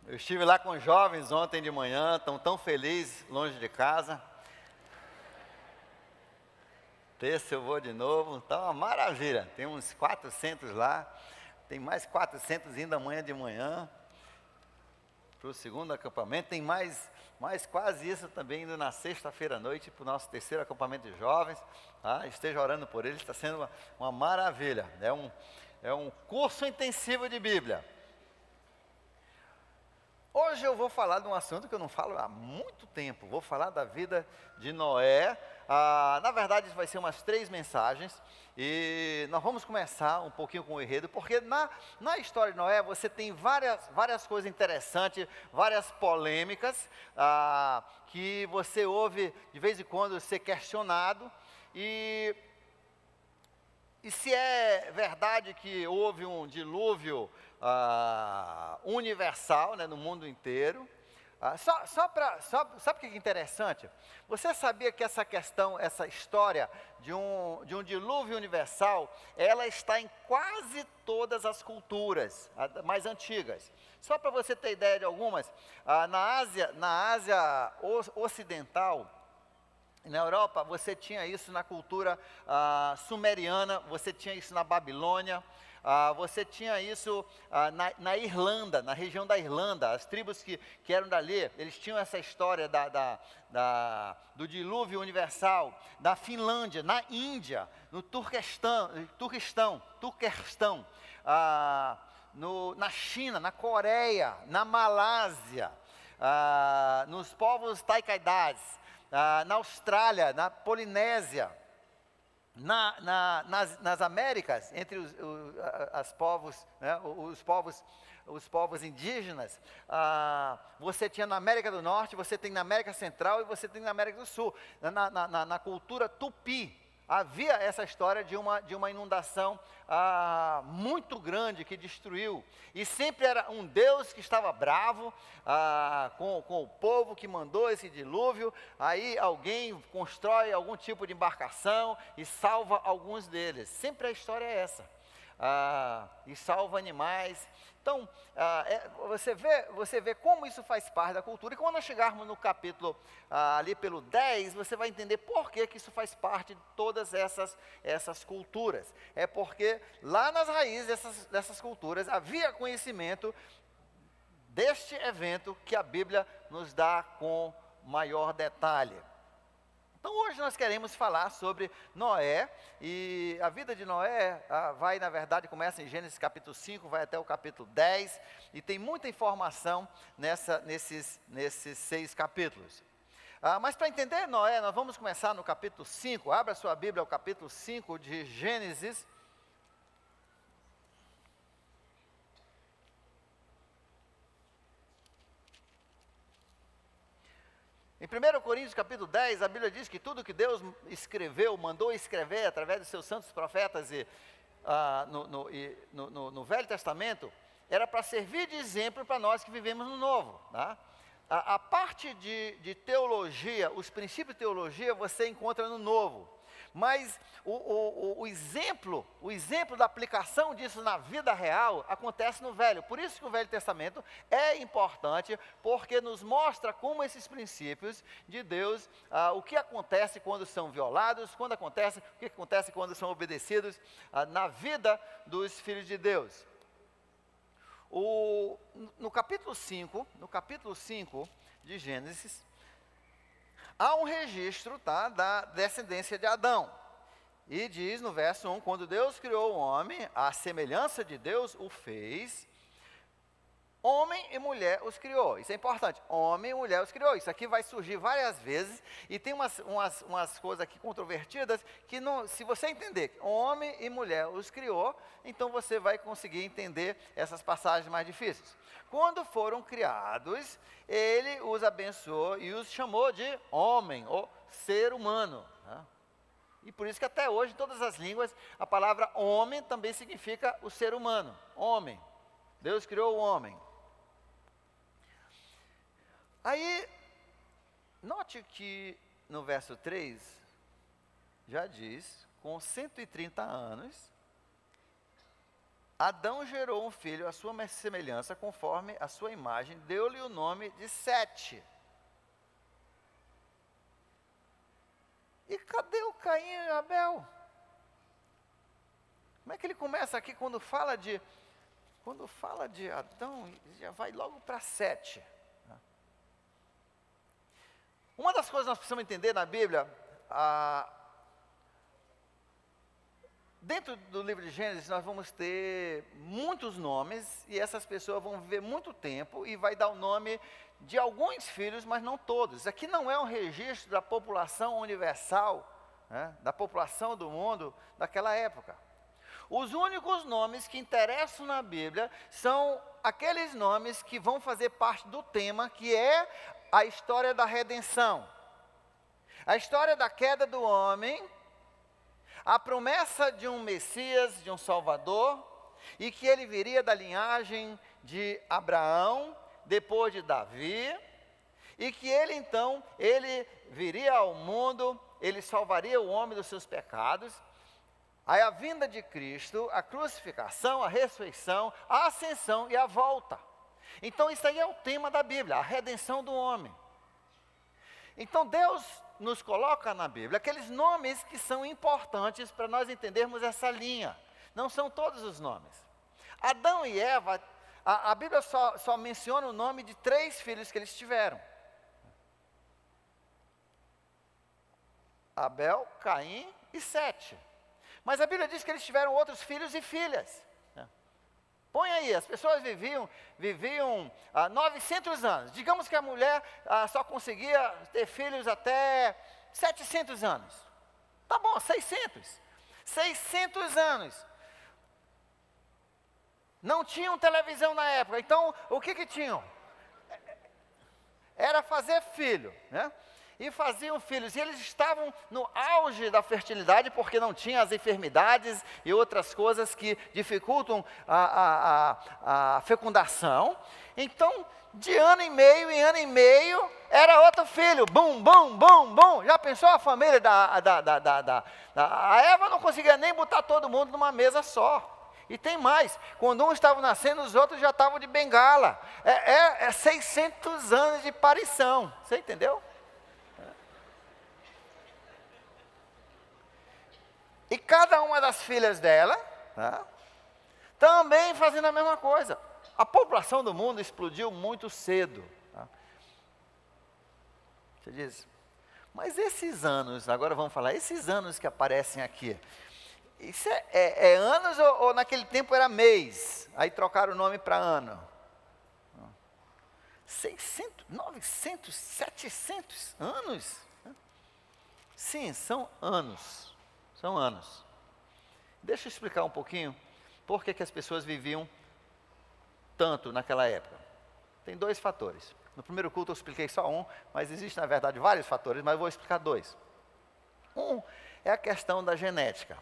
Eu estive lá com os jovens ontem de manhã, estão tão felizes, longe de casa. Terça eu vou de novo, tá uma maravilha. Tem uns 400 lá, tem mais 400 indo amanhã de manhã para o segundo acampamento. Tem mais quase isso também indo na sexta-feira à noite para o nosso terceiro acampamento de jovens. Tá? Esteja orando por eles, está sendo uma maravilha. É um curso intensivo de Bíblia. Hoje eu vou falar de um assunto que eu não falo há muito tempo. Vou falar da vida de Noé. Na verdade, vai ser umas 3 mensagens. E nós vamos começar um pouquinho com o enredo, porque na história de Noé você tem várias coisas interessantes, várias polêmicas, que você ouve de vez em quando ser questionado. E se é verdade que houve um dilúvio universal, né, no mundo inteiro, sabe o que é interessante? Você sabia que essa história de um dilúvio universal, ela está em quase todas as culturas mais antigas. Só para você ter ideia de algumas, na Ásia Ocidental, na Europa, você tinha isso na cultura sumeriana, você tinha isso na Babilônia, você tinha isso na Irlanda, na região da Irlanda. As tribos que eram dali, eles tinham essa história do dilúvio universal. Na Finlândia, na Índia, no Turquestão, na China, na Coreia, na Malásia, nos povos taikaidás, na Austrália, na Polinésia, nas Américas, entre os povos, né, os povos indígenas, você tinha na América do Norte, você tem na América Central e você tem na América do Sul. Na cultura tupi, havia essa história de uma inundação muito grande que destruiu. E sempre era um Deus que estava bravo com o povo que mandou esse dilúvio. Aí alguém constrói algum tipo de embarcação e salva alguns deles. Sempre a história é essa. E salva animais. Então, você vê como isso faz parte da cultura. E quando nós chegarmos no capítulo, ali pelo 10, você vai entender por que isso faz parte de todas essas culturas. É porque lá nas raízes dessas culturas havia conhecimento deste evento que a Bíblia nos dá com maior detalhe. Então hoje nós queremos falar sobre Noé, e a vida de Noé na verdade, começa em Gênesis capítulo 5, vai até o capítulo 10, e tem muita informação nesses 6 capítulos. Mas para entender Noé, nós vamos começar no capítulo 5, abra sua Bíblia ao capítulo 5 de Gênesis. Em 1 Coríntios capítulo 10, a Bíblia diz que tudo que Deus mandou escrever através dos seus santos profetas no Velho Testamento, era para servir de exemplo para nós que vivemos no Novo. Tá? A parte de teologia, os princípios de teologia você encontra no Novo. Mas o exemplo da aplicação disso na vida real acontece no Velho. Por isso que o Velho Testamento é importante, porque nos mostra como esses princípios de Deus, o que acontece quando são violados, o que acontece quando são obedecidos na vida dos filhos de Deus. No capítulo 5 de Gênesis, há um registro, da descendência de Adão. E diz no verso 1, quando Deus criou o homem, à semelhança de Deus o fez, homem e mulher os criou. Isso é importante, homem e mulher os criou. Isso aqui vai surgir várias vezes, e tem umas coisas aqui controvertidas, que se você entender que homem e mulher os criou, então você vai conseguir entender essas passagens mais difíceis. Quando foram criados, ele os abençoou e os chamou de homem, ou ser humano. Né? E por isso que até hoje, em todas as línguas, a palavra homem também significa o ser humano. Homem. Deus criou o homem. Aí, note que no verso 3, já diz, com 130 anos, Adão gerou um filho à sua semelhança, conforme a sua imagem, deu-lhe o nome de Sete. E cadê o Caim e Abel? Como é que ele começa aqui quando fala de Adão, já vai logo para Sete. Uma das coisas que nós precisamos entender na Bíblia, dentro do livro de Gênesis, nós vamos ter muitos nomes, e essas pessoas vão viver muito tempo, e vai dar o nome de alguns filhos, mas não todos. Aqui não é um registro da população universal, né, da população do mundo daquela época. Os únicos nomes que interessam na Bíblia são aqueles nomes que vão fazer parte do tema, que é a história da redenção. A história da queda do homem, a promessa de um Messias, de um Salvador, e que ele viria da linhagem de Abraão, depois de Davi, e que ele viria ao mundo, ele salvaria o homem dos seus pecados. Aí a vinda de Cristo, a crucificação, a ressurreição, a ascensão e a volta. Então isso aí é o tema da Bíblia, a redenção do homem. Então Deus nos coloca na Bíblia aqueles nomes que são importantes para nós entendermos essa linha. Não são todos os nomes. Adão e Eva, a Bíblia só menciona o nome de 3 filhos que eles tiveram. Abel, Caim e Sete. Mas a Bíblia diz que eles tiveram outros filhos e filhas. Põe aí, as pessoas viviam 900 anos. Digamos que a mulher só conseguia ter filhos até 700 anos. Tá bom, 600. 600 anos. Não tinham televisão na época, então o que tinham? Era fazer filho, né? E faziam filhos, e eles estavam no auge da fertilidade, porque não tinha as enfermidades e outras coisas que dificultam a fecundação. Então, de ano em meio, era outro filho, bum, bum, bum, bum. Já pensou a família a Eva não conseguia nem botar todo mundo numa mesa só. E tem mais, quando um estava nascendo, os outros já estavam de bengala. É 600 anos de parição, você entendeu? E cada uma das filhas dela, tá, também fazendo a mesma coisa. A população do mundo explodiu muito cedo. Tá? Você diz, mas esses anos, agora vamos falar, esses anos que aparecem aqui, isso é anos ou naquele tempo era mês? Aí trocaram o nome para ano. 600, 900, 700 anos? Sim, são anos. São anos. Deixa eu explicar um pouquinho por que as pessoas viviam tanto naquela época. Tem 2 fatores. No primeiro culto eu expliquei só um, mas existem, na verdade, vários fatores, mas eu vou explicar 2. Um é a questão da genética.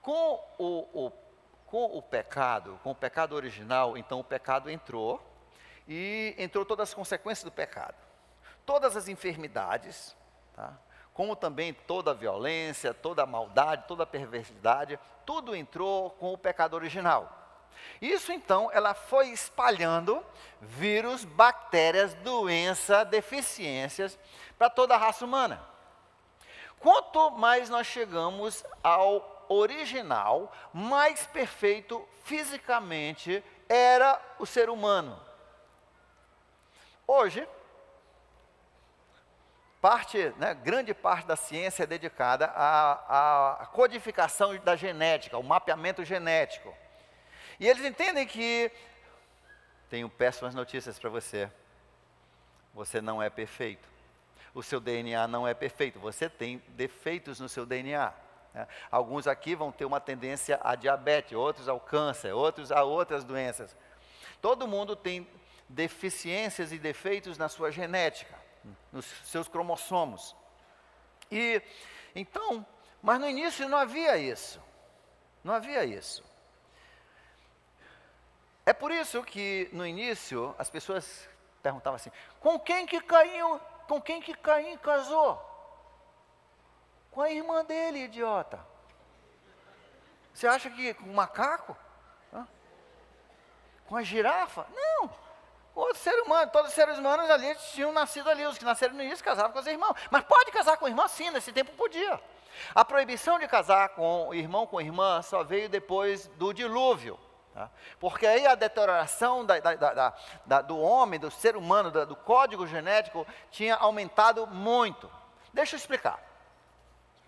Com o pecado original, então o pecado entrou, e entrou todas as consequências do pecado. Todas as enfermidades, tá? Como também toda a violência, toda a maldade, toda a perversidade, tudo entrou com o pecado original. Isso então, ela foi espalhando vírus, bactérias, doenças, deficiências para toda a raça humana. Quanto mais nós chegamos ao original, mais perfeito fisicamente era o ser humano. Hoje, grande parte da ciência é dedicada à codificação da genética, ao mapeamento genético. E eles entendem que, tenho péssimas notícias para você, você não é perfeito. O seu DNA não é perfeito, você tem defeitos no seu DNA. Né? Alguns aqui vão ter uma tendência a diabetes, outros ao câncer, outros a outras doenças. Todo mundo tem deficiências e defeitos na sua genética, nos seus cromossomos. E então, mas no início não havia isso. Não havia isso. É por isso que no início as pessoas perguntavam assim: com quem que Caim casou? Com a irmã dele, idiota. Você acha que com um macaco? Com a girafa? Não. Outro ser humano, todos os seres humanos ali tinham nascido ali. Os que nasceram no início casavam com os irmãos. Mas pode casar com irmã sim, nesse tempo podia. A proibição de casar com irmão com irmã só veio depois do dilúvio. Tá? Porque aí a deterioração do homem, do ser humano, do código genético tinha aumentado muito. Deixa eu explicar.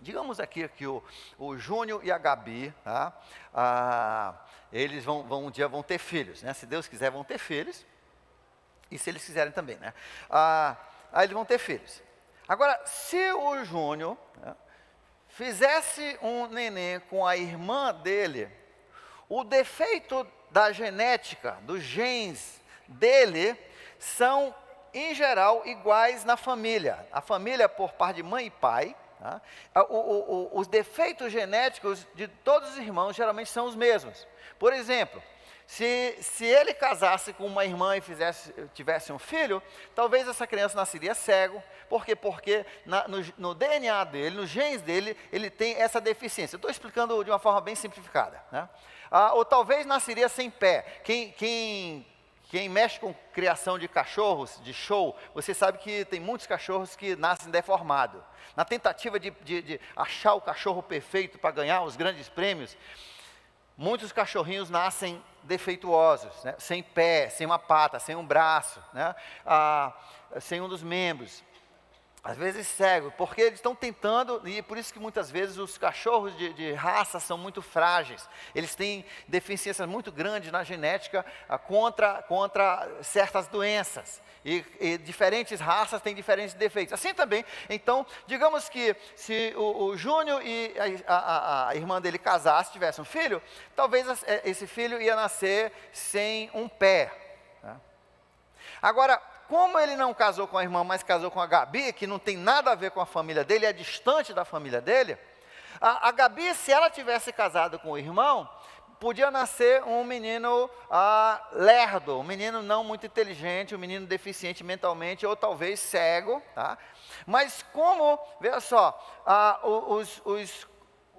Digamos aqui que o Júnior e a Gabi, tá? Eles um dia vão ter filhos, né? Se Deus quiser, vão ter filhos. E se eles quiserem também, né? Aí eles vão ter filhos. Agora, se o Júnior, né, fizesse um neném com a irmã dele, o defeito da genética, dos genes dele, são, em geral, iguais na família. A família por parte de mãe e pai, tá? Os defeitos genéticos de todos os irmãos geralmente são os mesmos. Por exemplo, se ele casasse com uma irmã e tivesse um filho, talvez essa criança nasceria cego. Por quê? Porque no DNA dele, nos genes dele, ele tem essa deficiência. Eu estou explicando de uma forma bem simplificada, né? Ou talvez nasceria sem pé. Quem mexe com criação de cachorros, de show, você sabe que tem muitos cachorros que nascem deformados. Na tentativa de achar o cachorro perfeito para ganhar os grandes prêmios, muitos cachorrinhos nascem defeituosos, né? Sem pé, sem uma pata, sem um braço, né? Sem um dos membros. Às vezes cego, porque eles estão tentando, e por isso que muitas vezes os cachorros de raça são muito frágeis. Eles têm deficiências muito grandes na genética contra certas doenças. E diferentes raças têm diferentes defeitos. Assim também, então, digamos que se o Júnior e a irmã dele casassem, tivessem um filho, talvez esse filho ia nascer sem um pé. Tá? Agora, como ele não casou com a irmã, mas casou com a Gabi, que não tem nada a ver com a família dele, é distante da família dele, a Gabi, se ela tivesse casado com o irmão, podia nascer um menino lerdo, um menino não muito inteligente, um menino deficiente mentalmente, ou talvez cego, tá? Mas como, veja só,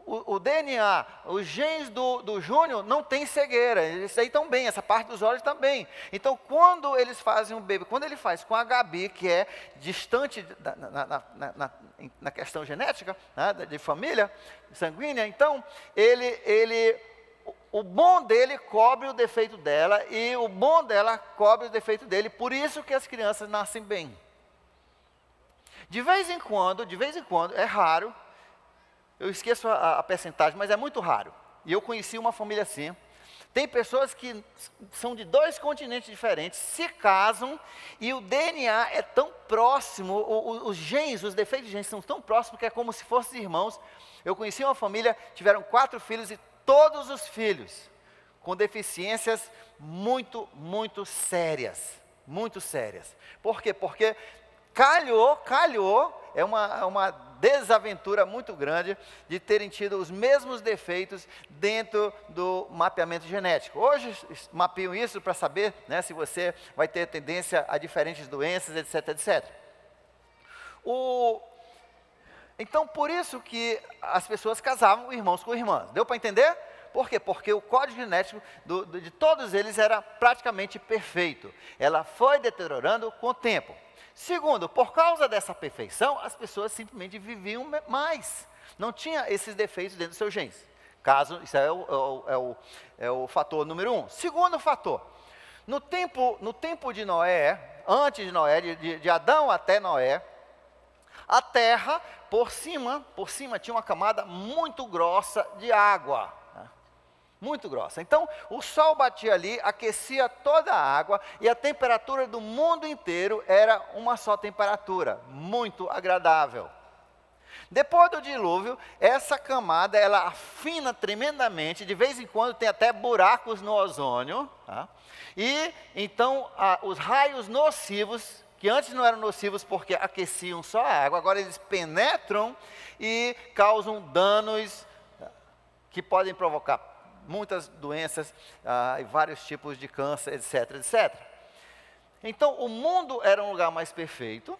o DNA, os genes do Júnior não tem cegueira, eles aí estão bem, essa parte dos olhos também. Então, quando eles fazem um bebê, quando ele faz com a Gabi, que é distante na questão genética, né, de família sanguínea, então, o bom dele cobre o defeito dela, e o bom dela cobre o defeito dele, por isso que as crianças nascem bem. De vez em quando, é raro, eu esqueço a percentagem, mas é muito raro. E eu conheci uma família assim. Tem pessoas que são de 2 continentes diferentes, se casam e o DNA é tão próximo, os genes, os defeitos de genes são tão próximos que é como se fossem irmãos. Eu conheci uma família, tiveram 4 filhos e todos os filhos com deficiências muito, muito sérias. Muito sérias. Por quê? Porque calhou, é uma desaventura muito grande de terem tido os mesmos defeitos dentro do mapeamento genético. Hoje mapeiam isso para saber, né, se você vai ter tendência a diferentes doenças, etc, etc. Então, por isso que as pessoas casavam irmãos com irmãs. Deu para entender? Por quê? Porque o código genético de todos eles era praticamente perfeito. Ela foi deteriorando com o tempo. Segundo, por causa dessa perfeição, as pessoas simplesmente viviam mais. Não tinha esses defeitos dentro dos seus genes. Isso é o fator número 1. Segundo fator, no tempo de Noé, antes de Noé, de Adão até Noé, a terra, por cima tinha uma camada muito grossa de água. Muito grossa. Então, o sol batia ali, aquecia toda a água, e a temperatura do mundo inteiro era uma só temperatura, muito agradável. Depois do dilúvio, essa camada, ela afina tremendamente, de vez em quando tem até buracos no ozônio, tá? E, então, os raios nocivos, que antes não eram nocivos porque aqueciam só a água, agora eles penetram e causam danos que podem provocar muitas doenças e vários tipos de câncer, etc, etc. Então, o mundo era um lugar mais perfeito,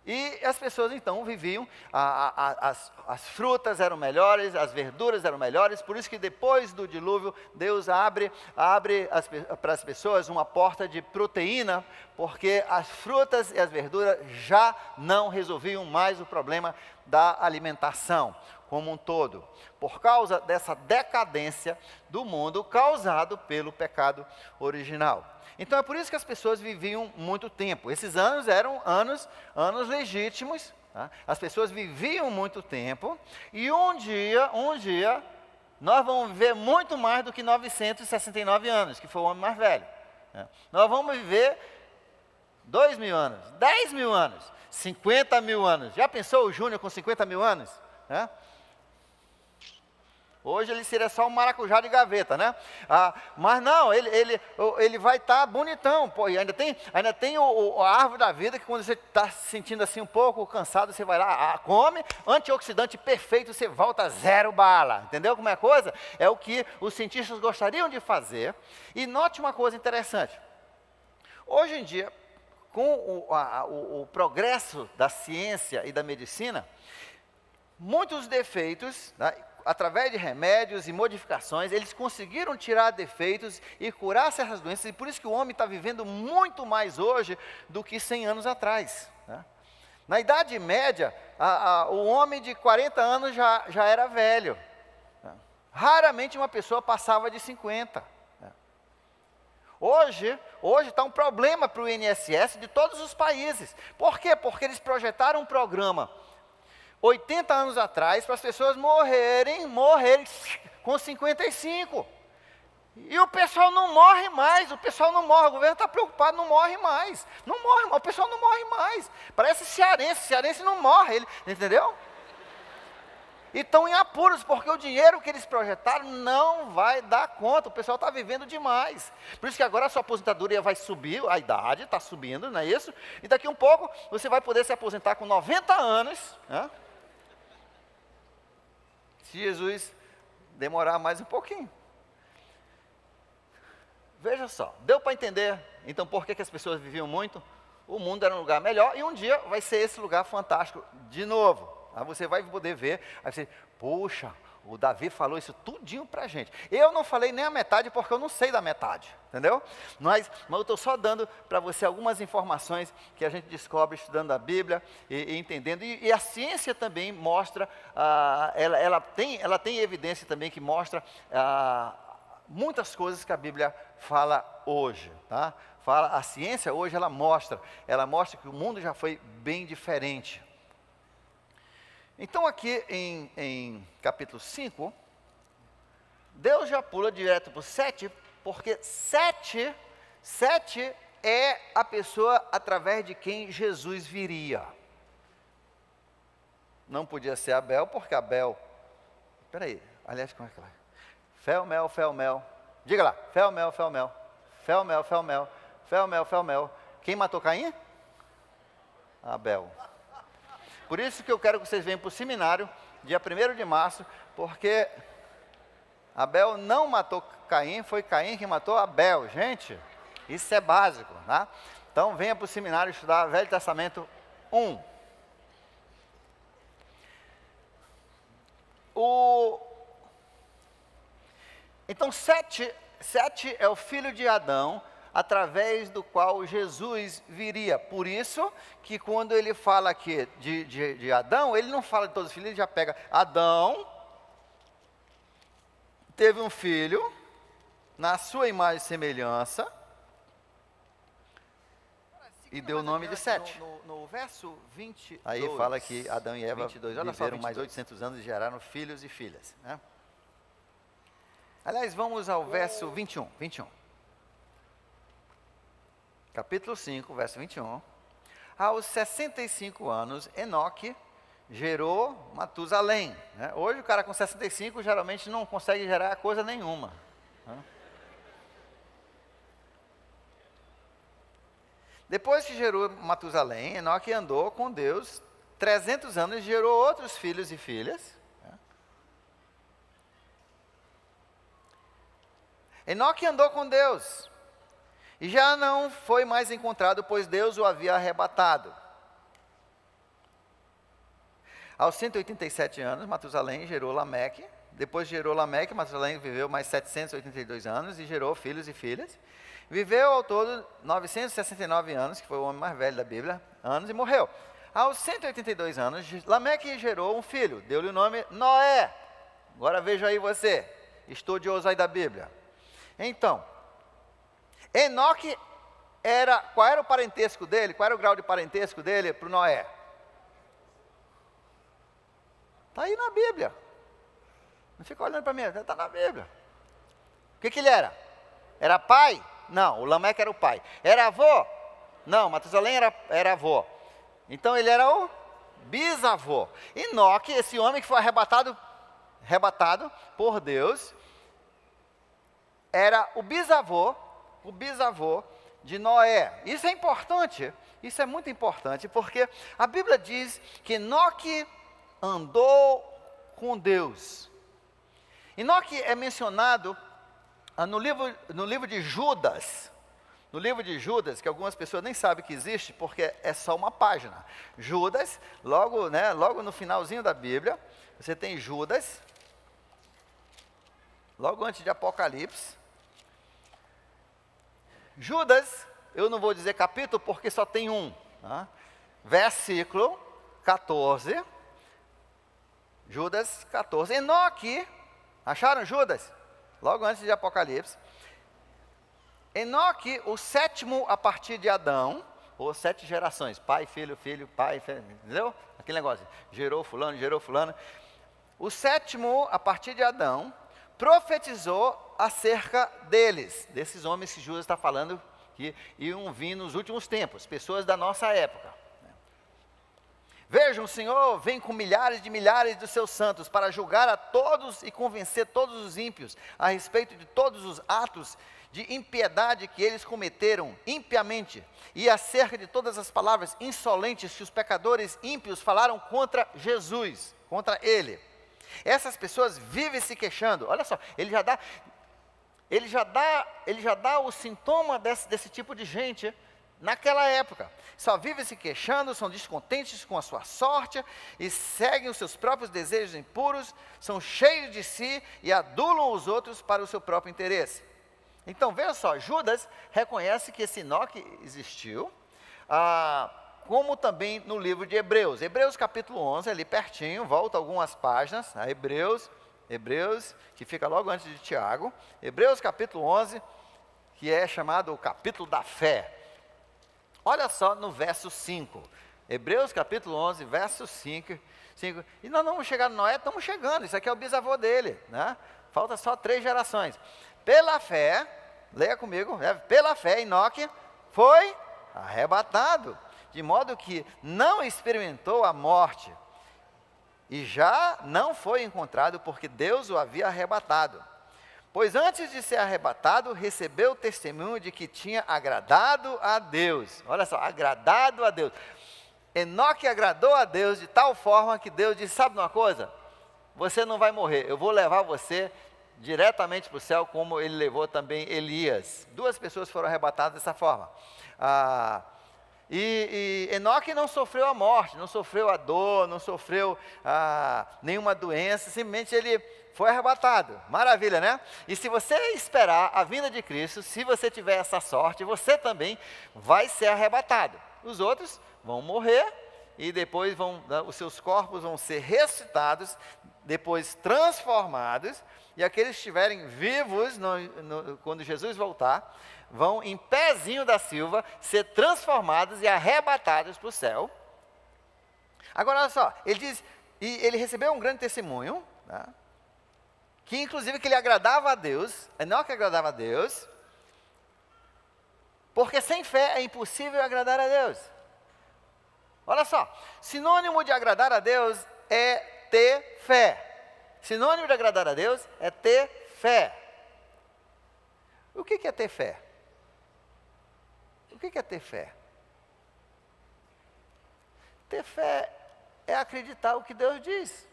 E as pessoas então viviam, as frutas eram melhores, as verduras eram melhores, por isso que depois do dilúvio, Deus abre para as pessoas uma porta de proteína, porque as frutas e as verduras já não resolviam mais o problema da alimentação como um todo, por causa dessa decadência do mundo causado pelo pecado original. Então é por isso que as pessoas viviam muito tempo. Esses anos eram anos legítimos, tá? As pessoas viviam muito tempo, e um dia, nós vamos viver muito mais do que 969 anos, que foi o homem mais velho, né? Nós vamos viver 2.000 anos, 10.000 anos, 50.000 anos. Já pensou o Júnior com 50.000 anos? Né? Hoje ele seria só um maracujá de gaveta, né? Mas não, ele vai estar bonitão. Pô, e ainda tem a árvore da vida, que quando você está se sentindo assim um pouco cansado, você vai lá, come, antioxidante perfeito, você volta 0 bala. Entendeu como é a coisa? É o que os cientistas gostariam de fazer. E note uma coisa interessante. Hoje em dia, com o progresso da ciência e da medicina, muitos defeitos, né, através de remédios e modificações, eles conseguiram tirar defeitos e curar certas doenças, e por isso que o homem está vivendo muito mais hoje do que 100 anos atrás, né? Na Idade Média, o homem de 40 anos já era velho, né? Raramente uma pessoa passava de 50. Né? Hoje está um problema para o INSS de todos os países. Por quê? Porque eles projetaram um programa 80 anos atrás, para as pessoas morrerem com 55. E o pessoal não morre mais, o governo está preocupado, não morre mais. Não morre mais, o pessoal não morre mais. Parece cearense não morre, entendeu? E estão em apuros, porque o dinheiro que eles projetaram não vai dar conta, o pessoal está vivendo demais. Por isso que agora a sua aposentadoria vai subir, a idade está subindo, não é isso? E daqui um pouco você vai poder se aposentar com 90 anos, né? Se Jesus demorar mais um pouquinho. Veja só, deu para entender então por que as pessoas viviam muito? O mundo era um lugar melhor, e um dia vai ser esse lugar fantástico de novo. Aí você vai poder ver, aí você, puxa, o Davi falou isso tudinho para a gente. Eu não falei nem a metade, porque eu não sei da metade, entendeu? Mas eu estou só dando para você algumas informações que a gente descobre estudando a Bíblia e entendendo. E a ciência também mostra, ela tem evidência também que mostra muitas coisas que a Bíblia fala hoje, tá? A ciência hoje, ela mostra que o mundo já foi bem diferente. Então aqui em capítulo 5, Deus já pula direto para o 7, porque 7 é a pessoa através de quem Jesus viria. Não podia ser Abel, porque Abel, peraí, aliás, como é que vai? Fel, mel, diga lá, fel, mel. Quem matou Caim? Abel. Por isso que eu quero que vocês venham para o seminário, dia 1º de março, porque Abel não matou Caim, foi Caim que matou Abel. Gente, isso é básico, tá? Então venha para o seminário estudar Velho Testamento 1. Então Sete é o filho de Adão, através do qual Jesus viria. Por isso que quando ele fala aqui de Adão, ele não fala de todos os filhos, ele já pega Adão, teve um filho, na sua imagem e semelhança, e deu o nome de Sete. No verso 22, aí fala que Adão e Eva viveram mais 800 anos e geraram filhos e filhas, né? Aliás, vamos ao verso 21. Capítulo 5, verso 21. Aos 65 anos, Enoque gerou Matusalém, né? Hoje o cara com 65 geralmente não consegue gerar coisa nenhuma, né? Depois que gerou Matusalém, Enoque andou com Deus 300 anos e gerou outros filhos e filhas. Enoque andou com Deus e já não foi mais encontrado, pois Deus o havia arrebatado. Aos 187 anos, Matusalém gerou Lameque. Depois gerou Lameque, Matusalém viveu mais 782 anos e gerou filhos e filhas. Viveu ao todo 969 anos, que foi o homem mais velho da Bíblia, anos, e morreu. Aos 182 anos, Lameque gerou um filho, deu-lhe o nome Noé. Agora veja aí você, estudioso aí da Bíblia. Então, Enoque qual era o parentesco dele? Qual era o grau de parentesco dele para o Noé? Está aí na Bíblia. Não fica olhando para mim, está na Bíblia. O que ele era? Era pai? Não, o Lameque era o pai. Era avô? Não, Matusalém era avô. Então ele era o bisavô. Enoque, esse homem que foi arrebatado por Deus, era o bisavô de Noé. Isso é importante, isso é muito importante, porque a Bíblia diz que Enoque andou com Deus. Enoque é mencionado no livro de Judas. No livro de Judas, que algumas pessoas nem sabem que existe, porque é só uma página. Judas, logo no finalzinho da Bíblia, você tem Judas, logo antes de Apocalipse. Judas, eu não vou dizer capítulo porque só tem um, tá? Versículo 14, Judas 14, Enoque, acharam Judas? Logo antes de Apocalipse. Enoque, o sétimo a partir de Adão, ou 7 gerações, pai, filho, pai, filho, entendeu? Aquele negócio, gerou fulano. O sétimo a partir de Adão, profetizou acerca desses homens que Judas está falando, que iam vir nos últimos tempos, pessoas da nossa época. Vejam, o Senhor vem com milhares dos seus santos para julgar a todos e convencer todos os ímpios a respeito de todos os atos de impiedade que eles cometeram impiamente e acerca de todas as palavras insolentes que os pecadores ímpios falaram contra Jesus, contra ele. Essas pessoas vivem se queixando. Olha só, ele já dá o sintoma desse tipo de gente naquela época. Só vivem se queixando, são descontentes com a sua sorte e seguem os seus próprios desejos impuros, são cheios de si e adulam os outros para o seu próprio interesse. Então veja só, Judas reconhece que esse Enoque existiu, como também no livro de Hebreus. Hebreus capítulo 11, ali pertinho, volta algumas páginas, a Hebreus, que fica logo antes de Tiago. Hebreus capítulo 11, que é chamado o capítulo da fé. Olha só no verso 5. Hebreus capítulo 11, verso 5. E nós não vamos chegar no Noé, estamos chegando, isso aqui é o bisavô dele, né? Falta só 3 gerações. Pela fé, leia comigo, pela fé Enoque foi arrebatado, de modo que não experimentou a morte, e já não foi encontrado, porque Deus o havia arrebatado. Pois antes de ser arrebatado, recebeu o testemunho de que tinha agradado a Deus. Olha só, agradado a Deus. Enoque agradou a Deus de tal forma que Deus disse, sabe uma coisa? Você não vai morrer, eu vou levar você diretamente para o céu, como ele levou também Elias. 2 pessoas foram arrebatadas dessa forma. E Enoque não sofreu a morte, não sofreu a dor, não sofreu nenhuma doença, simplesmente ele foi arrebatado. Maravilha, né? E se você esperar a vinda de Cristo, se você tiver essa sorte, você também vai ser arrebatado. Os outros vão morrer e depois os seus corpos vão ser ressuscitados, depois transformados, e aqueles que estiverem vivos quando Jesus voltar, vão em pezinho da silva ser transformados e arrebatados para o céu. Agora olha só, ele diz, e ele recebeu um grande testemunho, tá? Que inclusive que ele agradava a Deus, Enoque agradava a Deus, porque sem fé é impossível agradar a Deus. Olha só, sinônimo de agradar a Deus é ter fé. Sinônimo de agradar a Deus é ter fé. O que é ter fé? O que é ter fé? Ter fé é acreditar o que Deus diz.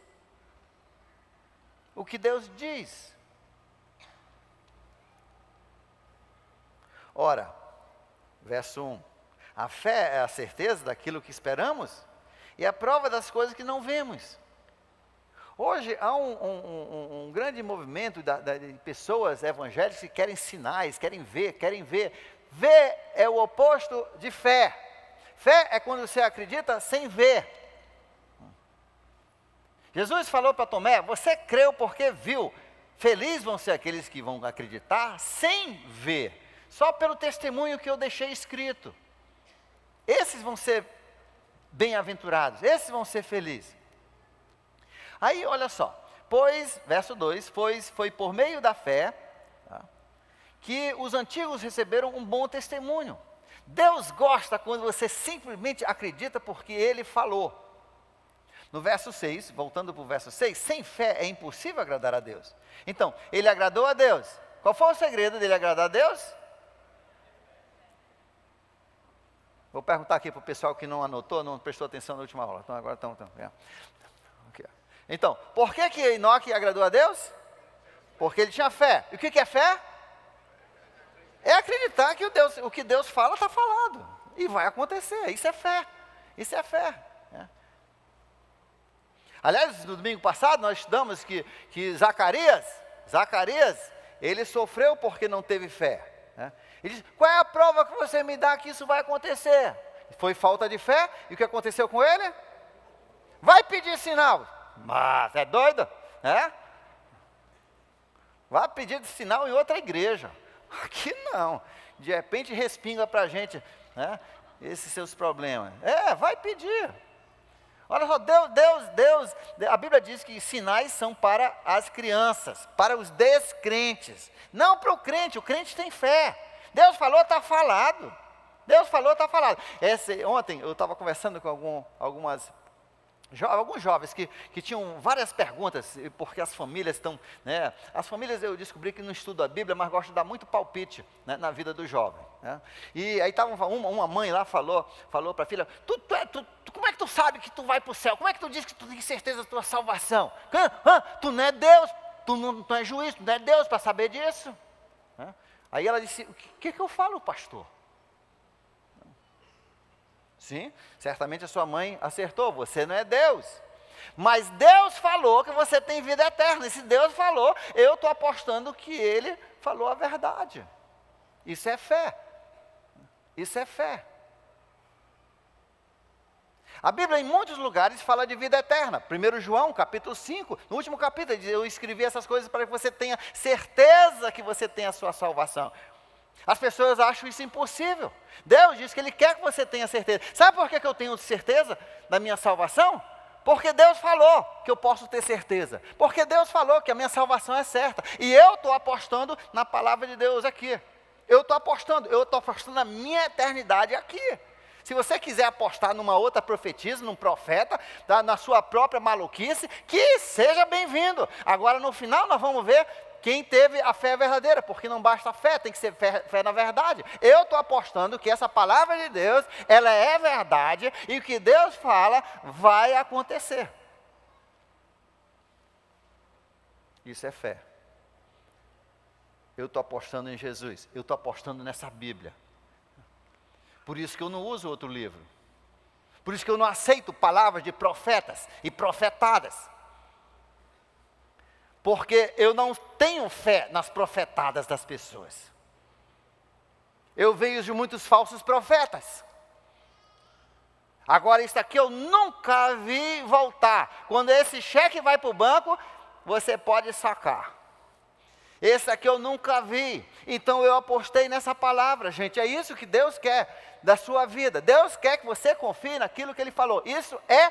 O que Deus diz. Ora, verso 1. A fé é a certeza daquilo que esperamos que é a prova das coisas que não vemos. Hoje há um grande movimento de pessoas evangélicas que querem sinais, querem ver. Ver é o oposto de fé. Fé é quando você acredita sem ver. Jesus falou para Tomé, você creu porque viu. Felizes vão ser aqueles que vão acreditar sem ver. Só pelo testemunho que eu deixei escrito. Esses vão ser bem-aventurados, esses vão ser felizes. Aí, olha só, pois, verso 2, pois foi por meio da fé, tá, que os antigos receberam um bom testemunho. Deus gosta quando você simplesmente acredita porque Ele falou. No verso 6, voltando para o verso 6, sem fé é impossível agradar a Deus. Então, ele agradou a Deus. Qual foi o segredo dele agradar a Deus? Vou perguntar aqui para o pessoal que não anotou, não prestou atenção na última aula. Então, agora estão. Aqui, então, por que Enoque agradou a Deus? Porque ele tinha fé. E o que é fé? É acreditar que o que Deus fala está falado. E vai acontecer. Isso é fé. Isso é fé. Aliás, no domingo passado nós estudamos que Zacarias, ele sofreu porque não teve fé. Ele disse, qual é a prova que você me dá que isso vai acontecer? Foi falta de fé, e o que aconteceu com ele? Vai pedir sinal. Mas é doido? Vai pedir sinal em outra igreja. Aqui não. De repente respinga para a gente, esses seus problemas. Vai pedir. Olha só, Deus, a Bíblia diz que sinais são para as crianças, para os descrentes, não para o crente tem fé. Deus falou, está falado. Deus falou, está falado. Ontem eu estava conversando com alguns jovens que tinham várias perguntas, porque as famílias estão, as famílias eu descobri que não estudam a Bíblia, mas gostam de dar muito palpite, na vida do jovem. E aí uma mãe lá falou para a filha, como é que tu sabe que tu vai para o céu? Como é que tu diz que tu tem certeza da tua salvação? Tu não é Deus, tu não é juiz, tu não é Deus para saber disso? Aí ela disse, o que eu falo, pastor? Sim, certamente a sua mãe acertou, você não é Deus. Mas Deus falou que você tem vida eterna. E se Deus falou, eu estou apostando que Ele falou a verdade. Isso é fé. Isso é fé. A Bíblia em muitos lugares fala de vida eterna. 1 João, capítulo 5, no último capítulo, eu escrevi essas coisas para que você tenha certeza que você tem a sua salvação. As pessoas acham isso impossível. Deus diz que Ele quer que você tenha certeza. Sabe por que eu tenho certeza da minha salvação? Porque Deus falou que eu posso ter certeza. Porque Deus falou que a minha salvação é certa. E eu estou apostando na palavra de Deus aqui. Eu estou apostando a minha eternidade aqui. Se você quiser apostar numa outra profetisa, num profeta, na sua própria maluquice, que seja bem-vindo. Agora, no final, nós vamos ver quem teve a fé verdadeira, porque não basta a fé, tem que ser fé na verdade. Eu estou apostando que essa palavra de Deus, ela é verdade, e o que Deus fala vai acontecer. Isso é fé. Eu estou apostando em Jesus, eu estou apostando nessa Bíblia. Por isso que eu não uso outro livro. Por isso que eu não aceito palavras de profetas e profetadas. Porque eu não tenho fé nas profetadas das pessoas. Eu vejo muitos falsos profetas. Agora, isso aqui eu nunca vi voltar. Quando esse cheque vai para o banco, você pode sacar. Esse aqui eu nunca vi. Então eu apostei nessa palavra, gente. É isso que Deus quer da sua vida. Deus quer que você confie naquilo que Ele falou. Isso é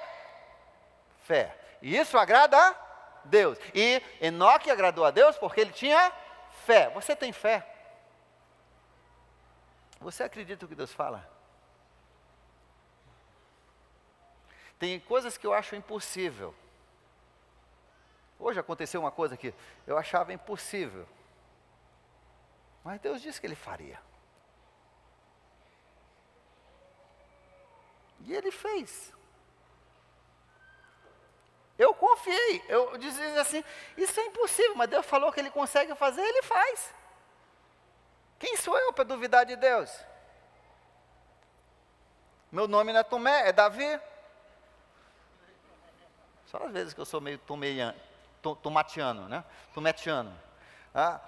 fé. E isso agrada a Deus. E Enoque agradou a Deus porque ele tinha fé. Você tem fé? Você acredita no que Deus fala? Tem coisas que eu acho impossível. Hoje aconteceu uma coisa que eu achava impossível. Mas Deus disse que Ele faria. E Ele fez. Eu confiei. Eu dizia assim, isso é impossível, mas Deus falou que Ele consegue fazer, Ele faz. Quem sou eu para duvidar de Deus? Meu nome não é Tomé, é Davi. Só às vezes que eu sou meio tomatiano, né? Tometiano. Ah,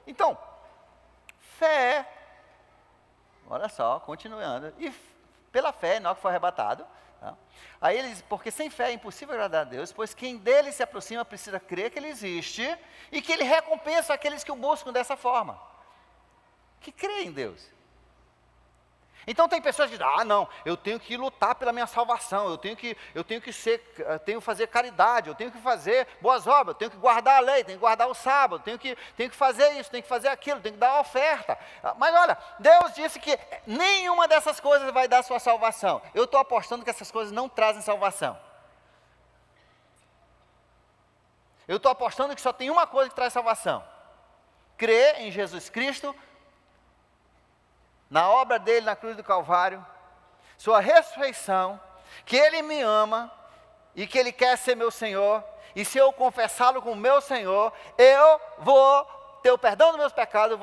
então, fé, olha só, continuando. E pela fé, Enoque foi arrebatado. Tá? Aí ele diz, porque sem fé é impossível agradar a Deus, pois quem dele se aproxima precisa crer que ele existe e que ele recompensa aqueles que o buscam dessa forma. Que creem em Deus. Então tem pessoas que dizem, não, eu tenho que lutar pela minha salvação, eu tenho que fazer caridade, eu tenho que fazer boas obras, eu tenho que guardar a lei, tenho que guardar o sábado, tenho que fazer isso, tenho que fazer aquilo, tenho que dar a oferta. Mas olha, Deus disse que nenhuma dessas coisas vai dar sua salvação. Eu estou apostando que essas coisas não trazem salvação. Eu estou apostando que só tem uma coisa que traz salvação. Crer em Jesus Cristo, na obra dele na cruz do Calvário, sua ressurreição, que ele me ama e que ele quer ser meu Senhor, e se eu confessá-lo como meu Senhor, eu vou ter o perdão dos meus pecados,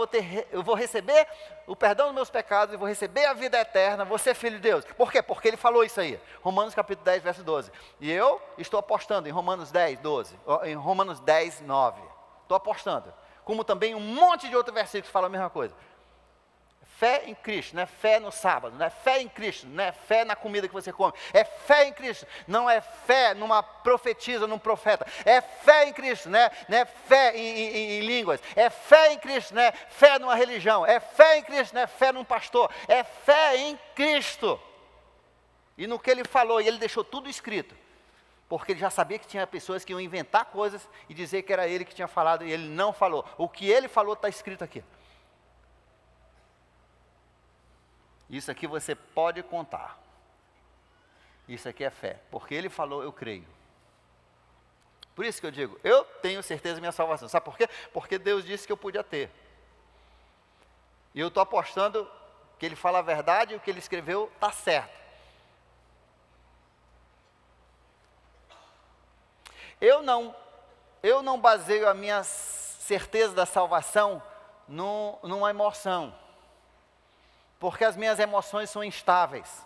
eu vou receber o perdão dos meus pecados, eu vou receber a vida eterna, vou ser filho de Deus. Por quê? Porque ele falou isso aí, Romanos capítulo 10, verso 12. E eu estou apostando em Romanos 10, 12, em Romanos 10, 9. Estou apostando. Como também um monte de outros versículos que falam a mesma coisa. Fé em Cristo, não é fé no sábado, não é fé em Cristo, não é fé na comida que você come, é fé em Cristo, não é fé numa profetisa, num profeta, é fé em Cristo, não é fé em línguas, é fé em Cristo, não é fé numa religião, é fé em Cristo, não é fé num pastor, é fé em Cristo. E no que ele falou, e ele deixou tudo escrito, porque ele já sabia que tinha pessoas que iam inventar coisas e dizer que era ele que tinha falado, e ele não falou. O que ele falou está escrito aqui. Isso aqui você pode contar. Isso aqui é fé. Porque ele falou, eu creio. Por isso que eu digo, eu tenho certeza da minha salvação. Sabe por quê? Porque Deus disse que eu podia ter. E eu estou apostando que ele fala a verdade e o que ele escreveu está certo. Eu não baseio a minha certeza da salvação numa emoção. Porque as minhas emoções são instáveis.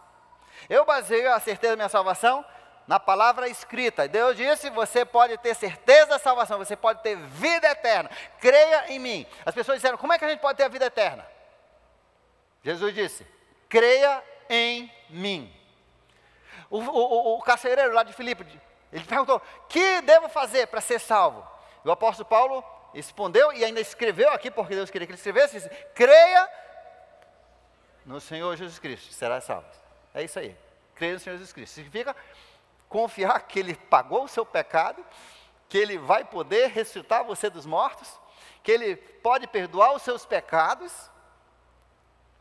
Eu baseio a certeza da minha salvação na palavra escrita. Deus disse, você pode ter certeza da salvação, você pode ter vida eterna. Creia em mim. As pessoas disseram, como é que a gente pode ter a vida eterna? Jesus disse, creia em mim. O carcereiro lá de Filipe, ele perguntou, que devo fazer para ser salvo? O apóstolo Paulo respondeu e ainda escreveu aqui, porque Deus queria que ele escrevesse, disse, creia no Senhor Jesus Cristo, será salvo. É isso aí, crer no Senhor Jesus Cristo. Significa confiar que Ele pagou o seu pecado, que Ele vai poder ressuscitar você dos mortos, que Ele pode perdoar os seus pecados,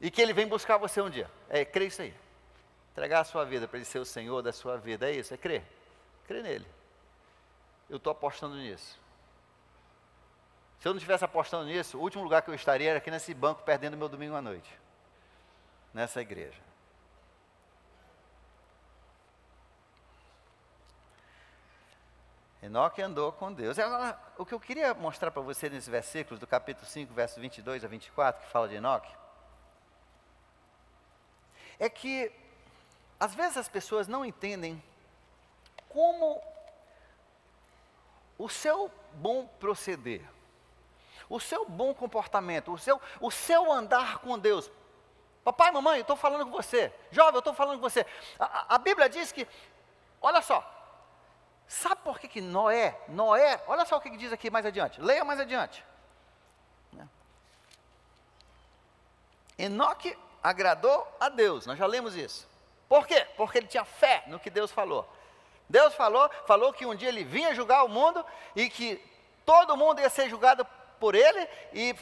e que Ele vem buscar você um dia. É crer isso aí. Entregar a sua vida para Ele ser o Senhor da sua vida, é isso, é crer. Crer nele. Eu estou apostando nisso. Se eu não estivesse apostando nisso, o último lugar que eu estaria era aqui nesse banco, perdendo meu domingo à noite. Nessa igreja. Enoque andou com Deus. Agora, o que eu queria mostrar para você nesses versículos, do capítulo 5, versos 22 a 24, que fala de Enoque, é que, às vezes as pessoas não entendem como o seu bom proceder, o seu bom comportamento, o seu andar com Deus. Papai, mamãe, eu estou falando com você. Jovem, eu estou falando com você. A Bíblia diz que, olha só, sabe por que Noé, olha só o que diz aqui mais adiante. Leia mais adiante. Enoque agradou a Deus, nós já lemos isso. Por quê? Porque ele tinha fé no que Deus falou. Deus falou que um dia ele vinha julgar o mundo e que todo mundo ia ser julgado por ele, e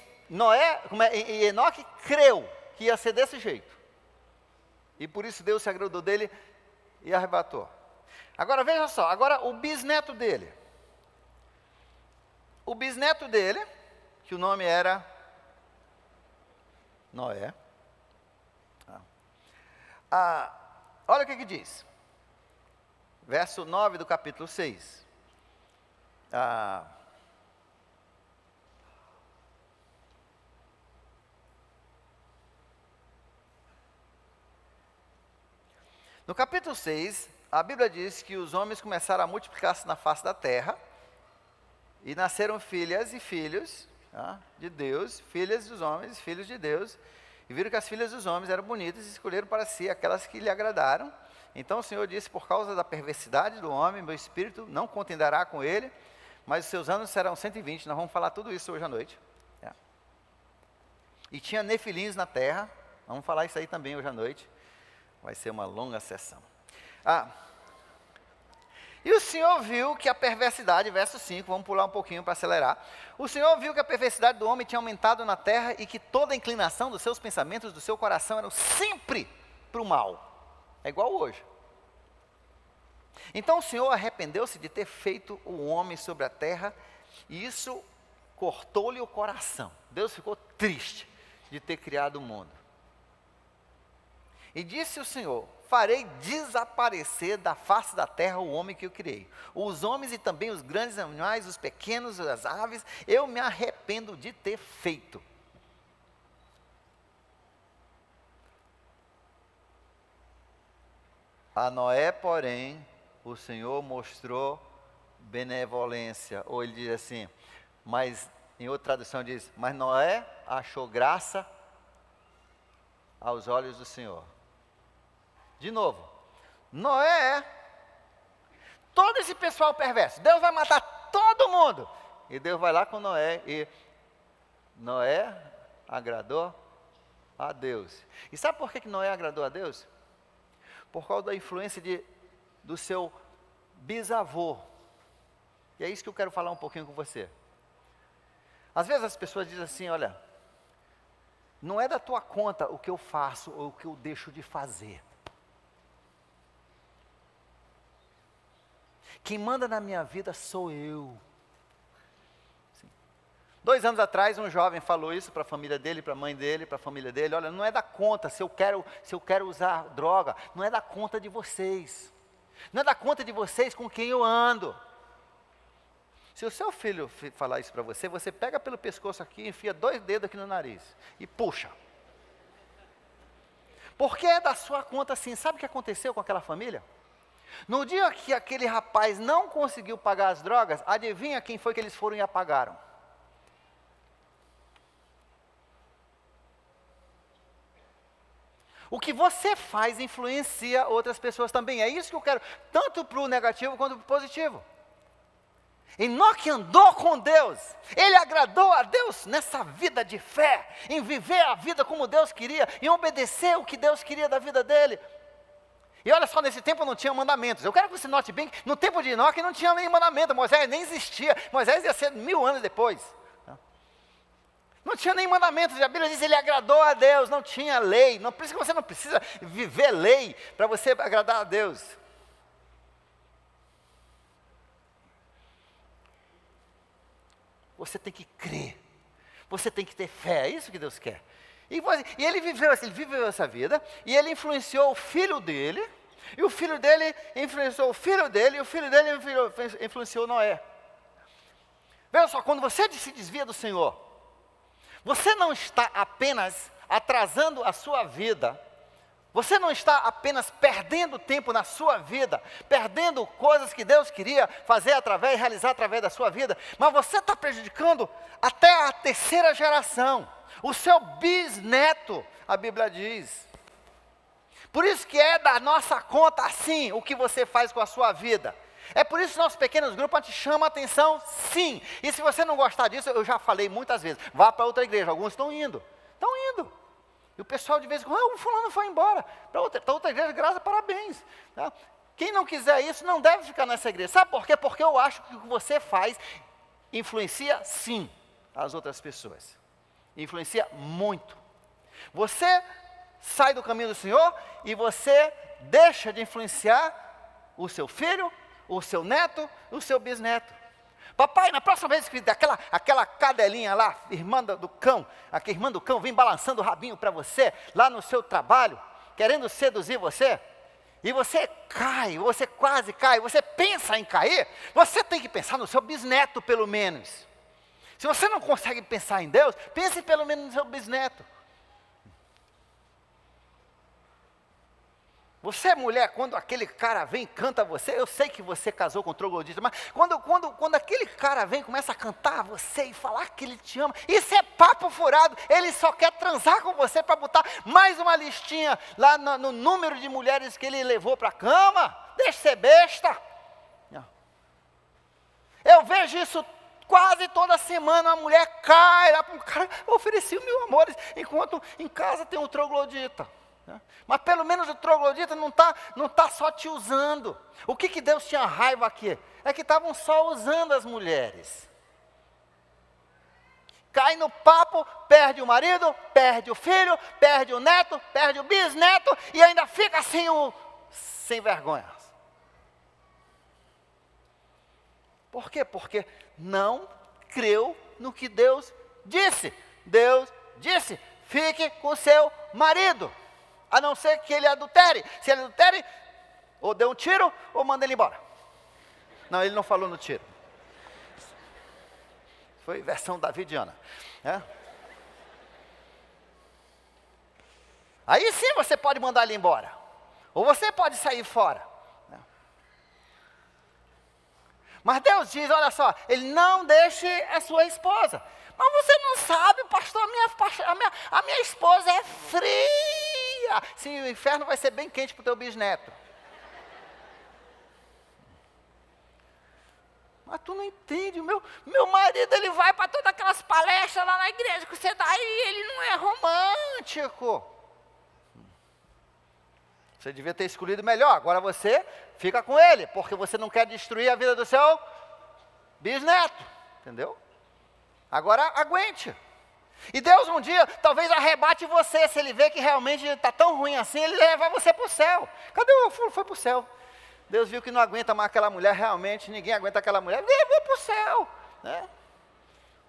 Enoque creu que ia ser desse jeito. E por isso Deus se agradou dele e arrebatou. Agora veja só, agora o bisneto dele. O bisneto dele, que o nome era Noé. Olha o que diz. Verso 9 do capítulo 6. No capítulo 6, a Bíblia diz que os homens começaram a multiplicar-se na face da terra, e nasceram filhas e filhos, tá, de Deus, filhas dos homens, filhos de Deus, e viram que as filhas dos homens eram bonitas e escolheram para si aquelas que lhe agradaram. Então o Senhor disse: por causa da perversidade do homem, meu espírito não contenderá com ele, mas os seus anos serão 120. Nós vamos falar tudo isso hoje à noite. Tá? E tinha nefilins na terra, vamos falar isso aí também hoje à noite. Vai ser uma longa sessão. E o Senhor viu que a perversidade, verso 5, vamos pular um pouquinho para acelerar. O Senhor viu que a perversidade do homem tinha aumentado na terra e que toda a inclinação dos seus pensamentos, do seu coração, eram sempre para o mal. É igual hoje. Então o Senhor arrependeu-se de ter feito o homem sobre a terra, e isso cortou-lhe o coração. Deus ficou triste de ter criado o mundo. E disse o Senhor: farei desaparecer da face da terra o homem que eu criei. Os homens e também os grandes animais, os pequenos, as aves, eu me arrependo de ter feito. A Noé, porém, o Senhor mostrou benevolência. Ou ele diz assim, mas em outra tradução diz: mas Noé achou graça aos olhos do Senhor. De novo, Noé, todo esse pessoal perverso, Deus vai matar todo mundo. E Deus vai lá com Noé, e Noé agradou a Deus. E sabe por que Noé agradou a Deus? Por causa da influência do seu bisavô. E é isso que eu quero falar um pouquinho com você. Às vezes as pessoas dizem assim: olha, não é da tua conta o que eu faço ou o que eu deixo de fazer. Quem manda na minha vida sou eu. Sim. 2 anos atrás, um jovem falou isso para a família dele, para a mãe dele, para a família dele: olha, não é da conta se eu quero usar droga, não é da conta de vocês. Não é da conta de vocês com quem eu ando. Se o seu filho falar isso para você, você pega pelo pescoço aqui, enfia 2 dedos aqui no nariz e puxa. Porque é da sua conta sim. Sabe o que aconteceu com aquela família? No dia que aquele rapaz não conseguiu pagar as drogas, adivinha quem foi que eles foram e apagaram? O que você faz influencia outras pessoas também. É isso que eu quero, tanto para o negativo quanto para o positivo. Enoque andou com Deus, ele agradou a Deus nessa vida de fé, em viver a vida como Deus queria, em obedecer o que Deus queria da vida dele. E olha só, nesse tempo não tinha mandamentos. Eu quero que você note bem que no tempo de Enoque não tinha nem mandamento. Moisés nem existia. Moisés ia ser 1000 anos depois. Não tinha nem mandamentos. A Bíblia diz que ele agradou a Deus. Não tinha lei. Não, por isso que você não precisa viver lei para você agradar a Deus. Você tem que crer. Você tem que ter fé. É isso que Deus quer. E ele viveu essa vida, e ele influenciou o filho dele, e o filho dele influenciou o filho dele, e o filho dele influenciou Noé. Veja só, quando você se desvia do Senhor, você não está apenas atrasando a sua vida, você não está apenas perdendo tempo na sua vida, perdendo coisas que Deus queria realizar através da sua vida, mas você está prejudicando até a 3ª geração. O seu bisneto, a Bíblia diz. Por isso que é da nossa conta assim, o que você faz com a sua vida. É por isso que nossos pequenos grupos te chamam a atenção, sim. E se você não gostar disso, eu já falei muitas vezes, vá para outra igreja. Alguns estão indo. E o pessoal de vez em quando, o fulano foi embora. Para outra igreja, graças, parabéns. Tá? Quem não quiser isso, não deve ficar nessa igreja. Sabe por quê? Porque eu acho que o que você faz influencia, sim, as outras pessoas. Influencia muito. Você sai do caminho do Senhor e você deixa de influenciar o seu filho, o seu neto, o seu bisneto. Papai, na próxima vez que aquela cadelinha lá, irmã do cão vem balançando o rabinho para você, lá no seu trabalho, querendo seduzir você, e você cai, você quase cai, você pensa em cair, você tem que pensar no seu bisneto pelo menos. Se você não consegue pensar em Deus, pense pelo menos no seu bisneto. Você é mulher, quando aquele cara vem e canta você, eu sei que você casou com o troglodita, mas quando aquele cara vem e começa a cantar você e falar que ele te ama, isso é papo furado, ele só quer transar com você para botar mais uma listinha lá no número de mulheres que ele levou para a cama. Deixa de ser besta. Eu vejo isso quase toda semana, uma mulher cai lá para um cara, eu ofereci 1000 amores, enquanto em casa tem um troglodita. Mas pelo menos o troglodita não tá só te usando. O que Deus tinha raiva aqui? É que estavam só usando as mulheres. Cai no papo, perde o marido, perde o filho, perde o neto, perde o bisneto e ainda fica assim sem vergonha. Por quê? Porque não creu no que Deus disse. Deus disse, fique com seu marido. A não ser que ele adultere. Se ele adultere, ou dê um tiro, ou manda ele embora. Não, ele não falou no tiro. Foi versão davidiana. Aí sim você pode mandar ele embora. Ou você pode sair fora. Mas Deus diz, olha só, ele não deixe a sua esposa. Mas você não sabe, pastor, a minha esposa é fria. Sim, o inferno vai ser bem quente para o teu bisneto. Mas tu não entende, meu marido, ele vai para todas aquelas palestras lá na igreja que você dá e ele não é romântico. Você devia ter escolhido melhor, agora você fica com ele, porque você não quer destruir a vida do seu bisneto, entendeu? Agora aguente. E Deus um dia talvez arrebate você, se ele vê que realmente está tão ruim assim, ele leva você para o céu. Cadê o filho? Foi para o céu. Deus viu que não aguenta mais aquela mulher, realmente ninguém aguenta aquela mulher, levou para o céu. Né?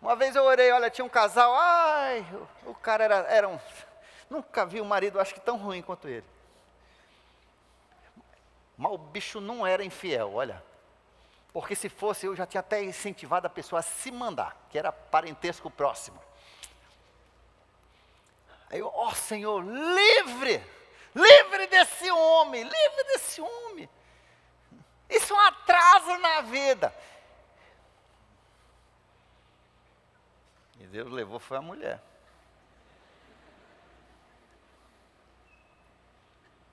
Uma vez eu orei, olha, tinha um casal, o cara era um... Nunca vi um marido, acho que tão ruim quanto ele. Mas o bicho não era infiel, olha. Porque se fosse, eu já tinha até incentivado a pessoa a se mandar, que era parentesco próximo. Aí eu, Senhor, livre desse homem, Isso é um atraso na vida. E Deus levou, foi a mulher.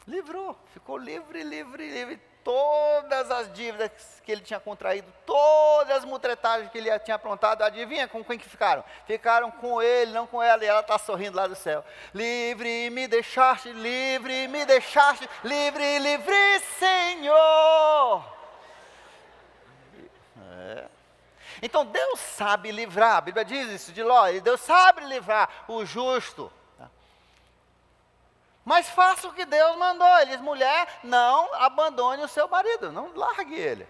Livrou, ficou livre. Todas as dívidas que ele tinha contraído, todas as mutretagens que ele tinha aprontado, adivinha com quem que ficaram? Ficaram com ele, não com ela, e ela está sorrindo lá do céu. Livre me deixaste, livre, Senhor. Então Deus sabe livrar, a Bíblia diz isso de Ló, Deus sabe livrar o justo. Mas faça o que Deus mandou. Ele diz, mulher, não abandone o seu marido, não largue ele,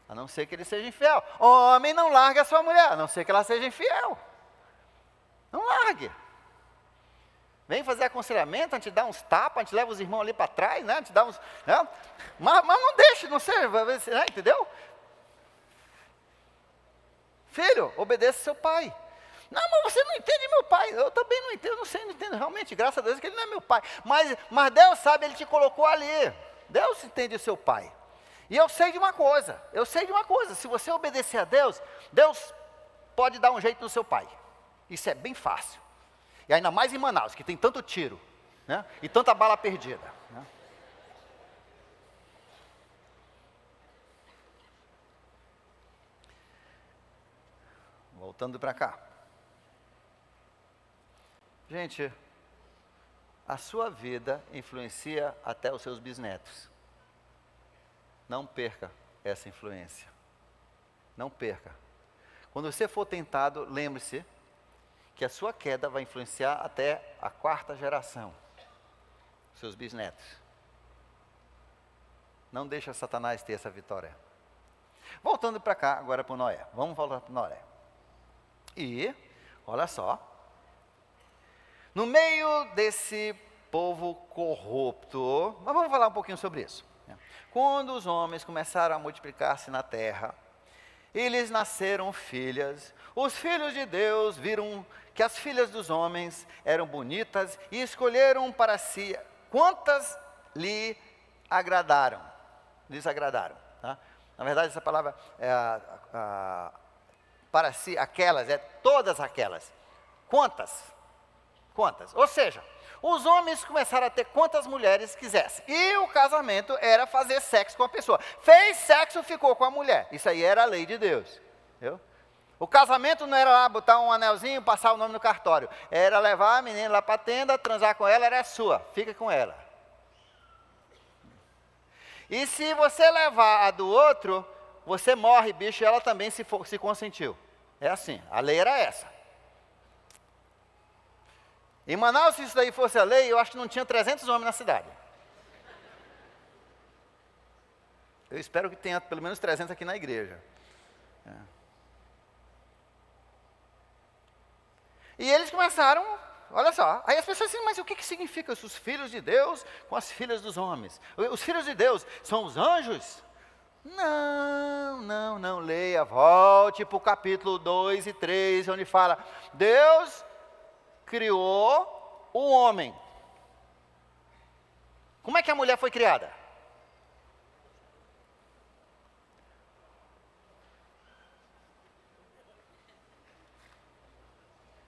a não ser que ele seja infiel. Homem, não largue a sua mulher, a não ser que ela seja infiel. Não largue. Vem fazer aconselhamento, a gente dá uns tapas, a gente leva os irmãos ali para trás, né? A gente dá uns... Né? Mas não deixe, não seja, né? Entendeu? Filho, obedeça seu pai. Não, mas você não entende meu pai. Eu também não entendo, não entendo realmente. Graças a Deus que ele não é meu pai. Mas Deus sabe, ele te colocou ali. Deus entende o seu pai. E eu sei de uma coisa. Se você obedecer a Deus, Deus pode dar um jeito no seu pai. Isso é bem fácil. E ainda mais em Manaus, que tem tanto tiro, né? E tanta bala perdida. Né? Voltando para cá. Gente, a sua vida influencia até os seus bisnetos. Não perca essa influência. Não perca. Quando você for tentado, lembre-se que a sua queda vai influenciar até a 4ª geração, seus bisnetos. Não deixa Satanás ter essa vitória. Voltando para cá, agora para o Noé. Vamos voltar para o Noé. E, olha só. No meio desse povo corrupto, mas vamos falar um pouquinho sobre isso. Quando os homens começaram a multiplicar-se na terra, eles nasceram filhas. Os filhos de Deus viram que as filhas dos homens eram bonitas e escolheram para si quantas lhe agradaram, desagradaram. Tá? Na verdade, essa palavra para si, aquelas, é todas aquelas. Quantas? Quantas? Ou seja, os homens começaram a ter quantas mulheres quisessem. E o casamento era fazer sexo com a pessoa. Fez sexo, ficou com a mulher. Isso aí era a lei de Deus. Entendeu? O casamento não era lá botar um anelzinho, passar o nome no cartório. Era levar a menina lá para a tenda, transar com ela, era sua. Fica com ela. E se você levar a do outro, você morre, bicho, e ela também se consentiu. É assim, a lei era essa. Em Manaus, se isso daí fosse a lei, eu acho que não tinha 300 homens na cidade. Eu espero que tenha pelo menos 300 aqui na igreja. E eles começaram, olha só, aí as pessoas dizem, mas o que significa isso? Os filhos de Deus com as filhas dos homens? Os filhos de Deus são os anjos? Não, leia, volte para o capítulo 2 e 3, onde fala, Deus criou o homem. Como é que a mulher foi criada?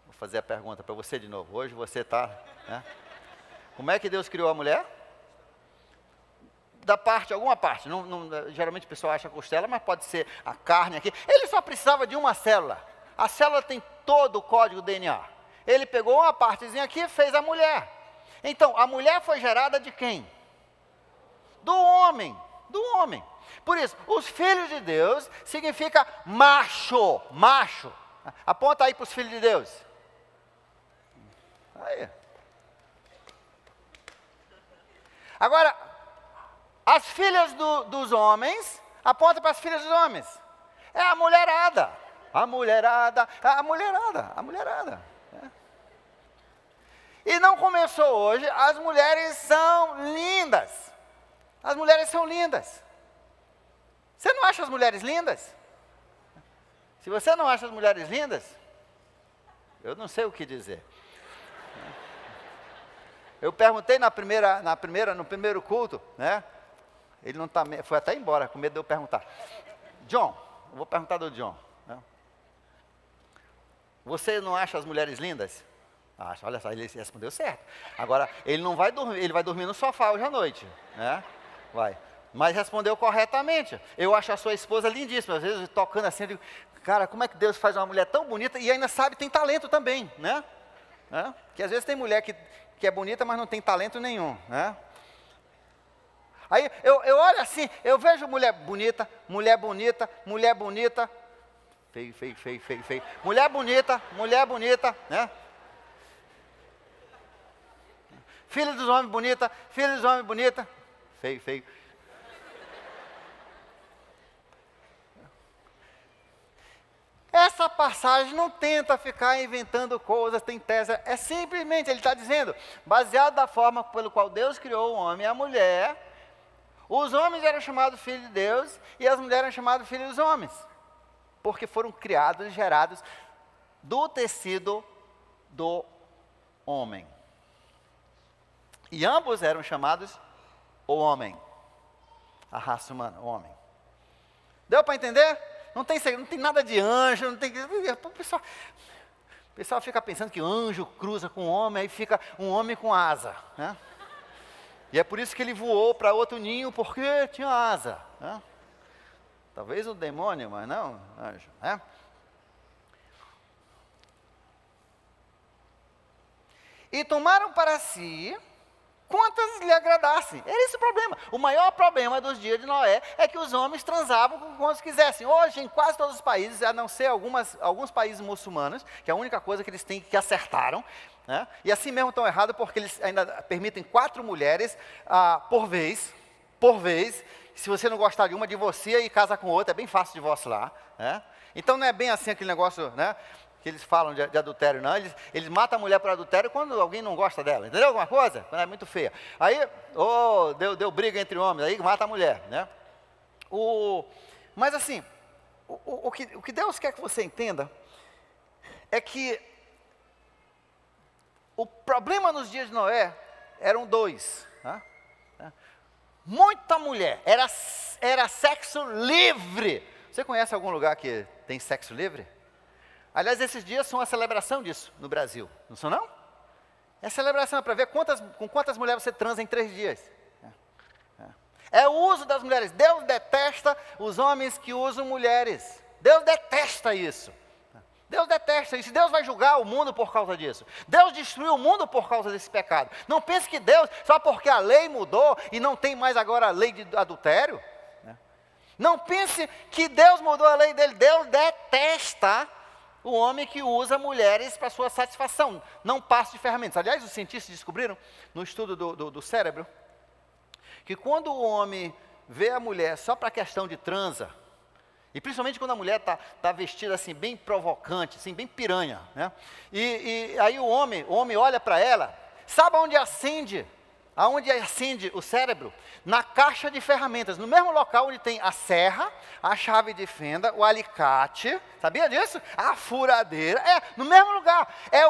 Vou fazer a pergunta para você de novo. Hoje você está... Né? Como é que Deus criou a mulher? Da parte, alguma parte. Geralmente o pessoal acha costela, mas pode ser a carne aqui. Ele só precisava de uma célula. A célula tem todo o código DNA. Ele pegou uma partezinha aqui e fez a mulher. Então, a mulher foi gerada de quem? Do homem. Do homem. Por isso, os filhos de Deus significa macho. Macho. Aponta aí para os filhos de Deus. Aí. Agora, as filhas dos homens, aponta para as filhas dos homens. É a mulherada. A mulherada. A mulherada. A mulherada. E não começou hoje, as mulheres são lindas. As mulheres são lindas. Você não acha as mulheres lindas? Se você não acha as mulheres lindas, eu não sei o que dizer. Eu perguntei no primeiro culto, né? Ele não tá, foi até embora, com medo de eu perguntar. John, eu vou perguntar do John. Né? Você não acha as mulheres lindas? Acha, olha só, ele respondeu certo. Agora, ele não vai dormir, ele vai dormir no sofá hoje à noite, né? Vai. Mas respondeu corretamente. Eu acho a sua esposa lindíssima. Às vezes, tocando assim, eu digo, cara, como é que Deus faz uma mulher tão bonita e ainda sabe, tem talento também, né? Que às vezes tem mulher que é bonita, mas não tem talento nenhum, né? Aí, eu olho assim, eu vejo mulher bonita, feio. Mulher bonita, né? Filho dos homens bonita, feio. Essa passagem não tenta ficar inventando coisas, tem tese, é simplesmente, ele está dizendo, baseado da forma pelo qual Deus criou o homem e a mulher, os homens eram chamados filhos de Deus e as mulheres eram chamadas filhos dos homens, porque foram criados e gerados do tecido do homem. E ambos eram chamados o homem, a raça humana, o homem. Deu para entender? Não tem nada de anjo, não tem... O pessoal fica pensando que anjo cruza com homem, aí fica um homem com asa, né? E é por isso que ele voou para outro ninho, porque tinha asa, né? Talvez um demônio, mas não anjo, né? E tomaram para si quantas lhe agradassem. Era esse o problema. O maior problema dos dias de Noé é que os homens transavam com quantos quisessem. Hoje, em quase todos os países, a não ser alguns países muçulmanos, que é a única coisa que eles têm que acertaram, né? E assim mesmo estão errados, porque eles ainda permitem 4 mulheres por vez. Se você não gostar de uma, divorcia e casa com outra. É bem fácil divorciar, né? Então não é bem assim aquele negócio, né, que eles falam de adultério, não. Eles matam a mulher por adultério quando alguém não gosta dela, entendeu alguma coisa? Quando é muito feia. Aí, deu briga entre homens, aí mata a mulher, né? Mas assim, o que Deus quer que você entenda é que o problema nos dias de Noé eram 2. Tá? Muita mulher. Era sexo livre. Você conhece algum lugar que tem sexo livre? Aliás, esses dias são a celebração disso no Brasil. Não são, não? É celebração para ver com quantas mulheres você transa em 3 dias. É o uso das mulheres. Deus detesta os homens que usam mulheres. Deus detesta isso. Deus detesta isso. Deus vai julgar o mundo por causa disso. Deus destruiu o mundo por causa desse pecado. Não pense que Deus, só porque a lei mudou e não tem mais agora a lei de adultério. Não pense que Deus mudou a lei dele. Deus detesta o homem que usa mulheres para sua satisfação. Não passe de ferramentas. Aliás, os cientistas descobriram, no estudo do cérebro, que quando o homem vê a mulher só para a questão de transa, e principalmente quando a mulher tá vestida assim, bem provocante, assim, bem piranha, né? E aí o homem olha para ela, sabe onde acende? Aonde acende o cérebro? Na caixa de ferramentas, no mesmo local onde tem a serra, a chave de fenda, o alicate, sabia disso? A furadeira, no mesmo lugar, é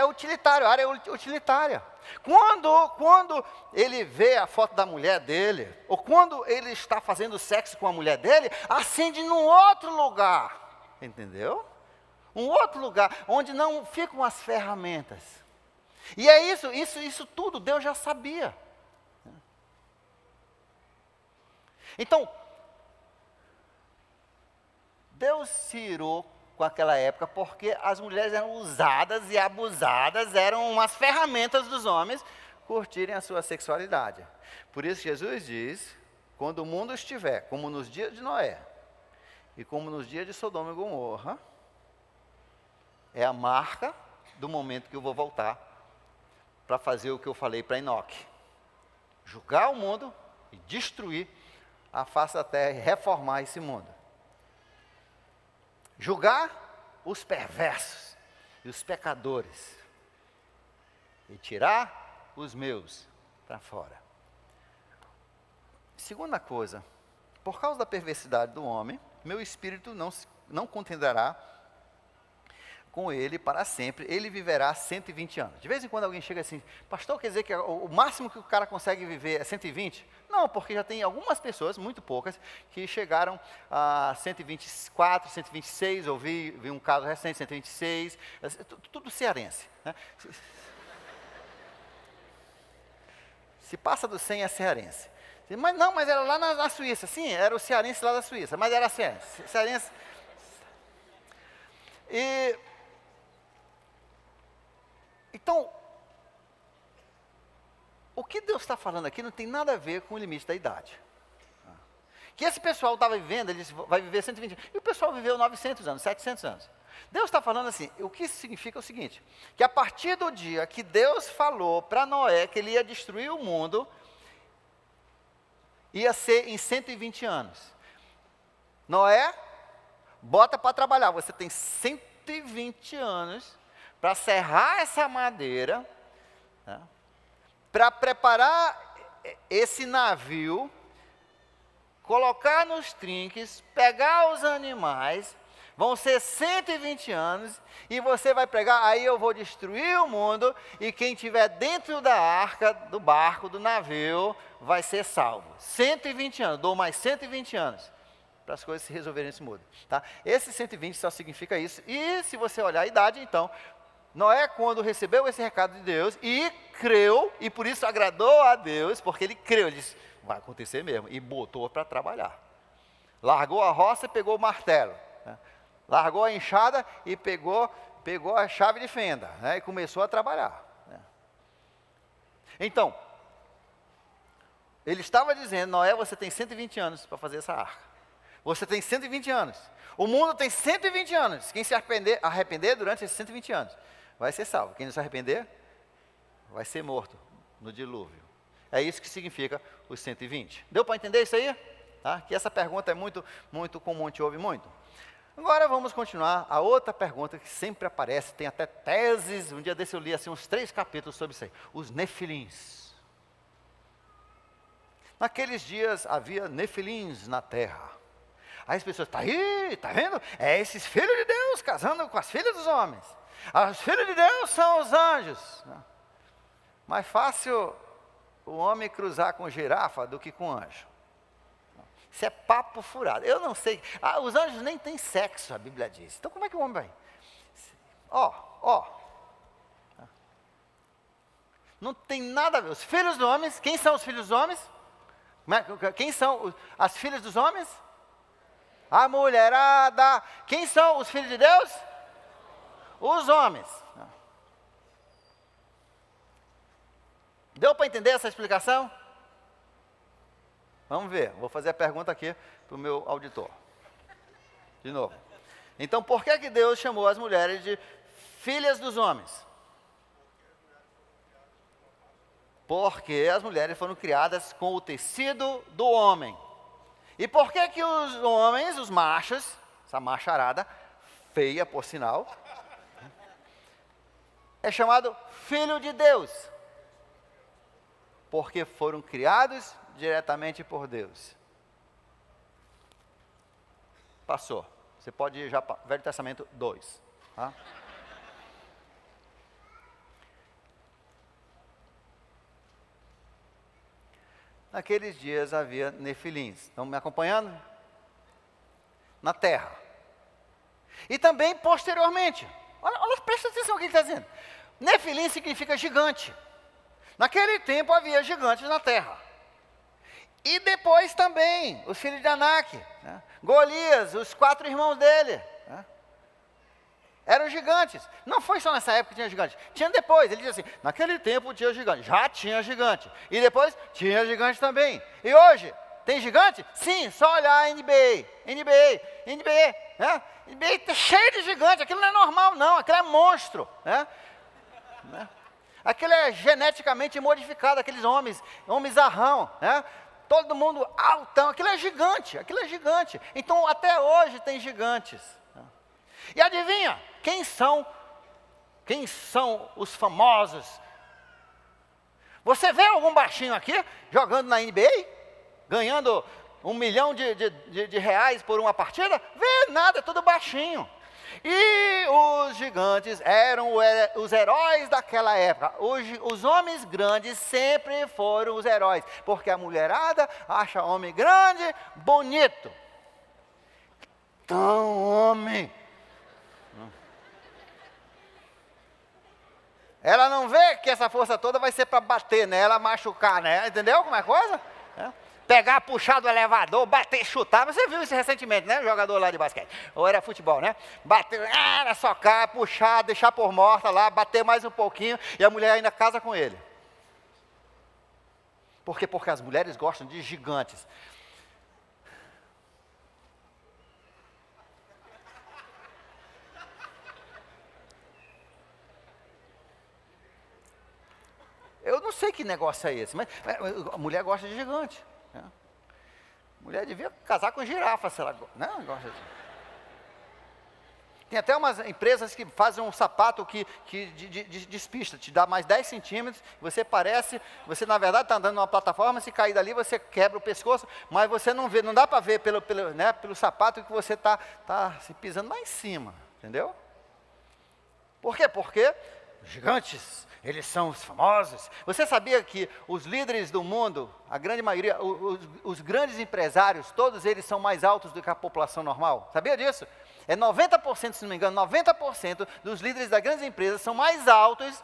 utilitário, a área utilitária. Quando ele vê a foto da mulher dele, ou quando ele está fazendo sexo com a mulher dele, acende num outro lugar, entendeu? Um outro lugar, onde não ficam as ferramentas. E é isso tudo Deus já sabia. Então, Deus se irou com aquela época porque as mulheres eram usadas e abusadas, eram umas ferramentas dos homens curtirem a sua sexualidade. Por isso Jesus diz, quando o mundo estiver como nos dias de Noé e como nos dias de Sodoma e Gomorra, é a marca do momento que eu vou voltar para fazer o que eu falei para Enoque. Julgar o mundo e destruir a face da terra e reformar esse mundo. Julgar os perversos e os pecadores. E tirar os meus para fora. Segunda coisa, por causa da perversidade do homem, meu espírito não contenderá com ele para sempre, ele viverá 120 anos. De vez em quando alguém chega assim, pastor, quer dizer que o máximo que o cara consegue viver é 120? Não, porque já tem algumas pessoas, muito poucas, que chegaram a 124, 126, eu vi um caso recente, 126, tudo cearense. Né? Se passa do 100 é cearense. Mas era lá na Suíça, sim, era o cearense lá da Suíça, mas era cearense. Então, o que Deus está falando aqui não tem nada a ver com o limite da idade. Que esse pessoal estava vivendo, ele vai viver 120 anos, e o pessoal viveu 900 anos, 700 anos. Deus está falando assim, o que isso significa é o seguinte, que a partir do dia que Deus falou para Noé que ele ia destruir o mundo, ia ser em 120 anos. Noé, bota para trabalhar, você tem 120 anos para serrar essa madeira, né, para preparar esse navio, colocar nos trinques, pegar os animais, vão ser 120 anos, e você vai pregar, aí eu vou destruir o mundo, e quem estiver dentro da arca, do barco, do navio, vai ser salvo. 120 anos, dou mais 120 anos, para as coisas se resolverem nesse mundo. Tá? Esse 120 só significa isso, e se você olhar a idade, então, Noé, quando recebeu esse recado de Deus, e creu, e por isso agradou a Deus, porque ele creu, ele disse, vai acontecer mesmo, e botou para trabalhar. Largou a roça e pegou o martelo, né? Largou a enxada e pegou a chave de fenda, né? E começou a trabalhar, né? Então, ele estava dizendo, Noé, você tem 120 anos para fazer essa arca. Você tem 120 anos. O mundo tem 120 anos. Quem se arrepender durante esses 120 anos vai ser salvo. Quem não se arrepender, vai ser morto no dilúvio. É isso que significa os 120. Deu para entender isso aí? Tá? Que essa pergunta é muito, muito comum, te ouve muito. Agora vamos continuar. A outra pergunta que sempre aparece, tem até teses. Um dia desse eu li assim, uns 3 capítulos sobre isso aí. Os nefilins. Naqueles dias havia nefilins na terra. Aí as pessoas, tá vendo? É esses filhos de Deus casando com as filhas dos homens. Os filhos de Deus são os anjos. Mais fácil o homem cruzar com girafa do que com anjo. Isso é papo furado. Eu não sei. Os anjos nem têm sexo, a Bíblia diz. Então como é que o homem vai? Ó. Não tem nada a ver. Os filhos dos homens, quem são os filhos dos homens? Quem são as filhas dos homens? A mulherada. Quem são os filhos de Deus? Os homens. Deu para entender essa explicação? Vamos ver, vou fazer a pergunta aqui para o meu auditor. De novo. Então, por que Deus chamou as mulheres de filhas dos homens? Porque as mulheres foram criadas com o tecido do homem. E por que os homens, os machos, essa macharada, feia por sinal, é chamado filho de Deus? Porque foram criados diretamente por Deus. Passou. Você pode ir já para o Velho Testamento 2. Tá? Naqueles dias havia nefilins. Estão me acompanhando? Na terra. E também posteriormente. Olha, presta atenção no que ele está dizendo. Nefilim significa gigante. Naquele tempo havia gigantes na terra. E depois também, os filhos de Anak, né? Golias, os 4 irmãos dele, né? Eram gigantes. Não foi só nessa época que tinha gigante. Tinha depois, ele diz assim, naquele tempo tinha gigante. Já tinha gigante. E depois tinha gigante também. E hoje, tem gigante? Sim, só olhar a NBA, né? NBA está cheio de gigante. Aquilo não é normal não, aquilo é monstro, né? Aquilo é geneticamente modificado, aqueles homens arrão, né? Todo mundo altão, aquilo é gigante. Então, até hoje tem gigantes. E adivinha, quem são os famosos? Você vê algum baixinho aqui, jogando na NBA, ganhando R$1 milhão de reais por uma partida? Vê nada, é tudo baixinho. E os gigantes eram os heróis daquela época. Os homens grandes sempre foram os heróis, porque a mulherada acha homem grande bonito. Então, homem, ela não vê que essa força toda vai ser para bater nela, machucar, né? Entendeu como é a coisa? Pegar, puxar do elevador, bater, chutar. Você viu isso recentemente, né? Jogador lá de basquete. Ou era futebol, né? Bater, socar, puxar, deixar por morta lá, bater mais um pouquinho e a mulher ainda casa com ele. Por quê? Porque as mulheres gostam de gigantes. Eu não sei que negócio é esse, mas a mulher gosta de gigante. Né? Mulher devia casar com girafa, se ela não gosta de... Tem até umas empresas que fazem um sapato que despista, te dá mais 10 centímetros, você na verdade está andando numa plataforma, se cair dali você quebra o pescoço, mas você não vê, não dá para ver pelo sapato que você está se pisando lá em cima, entendeu? Por quê? Porque gigantes, eles são os famosos. Você sabia que os líderes do mundo, a grande maioria, os grandes empresários, todos eles são mais altos do que a população normal? Sabia disso? É 90%, se não me engano, 90% dos líderes das grandes empresas são mais altos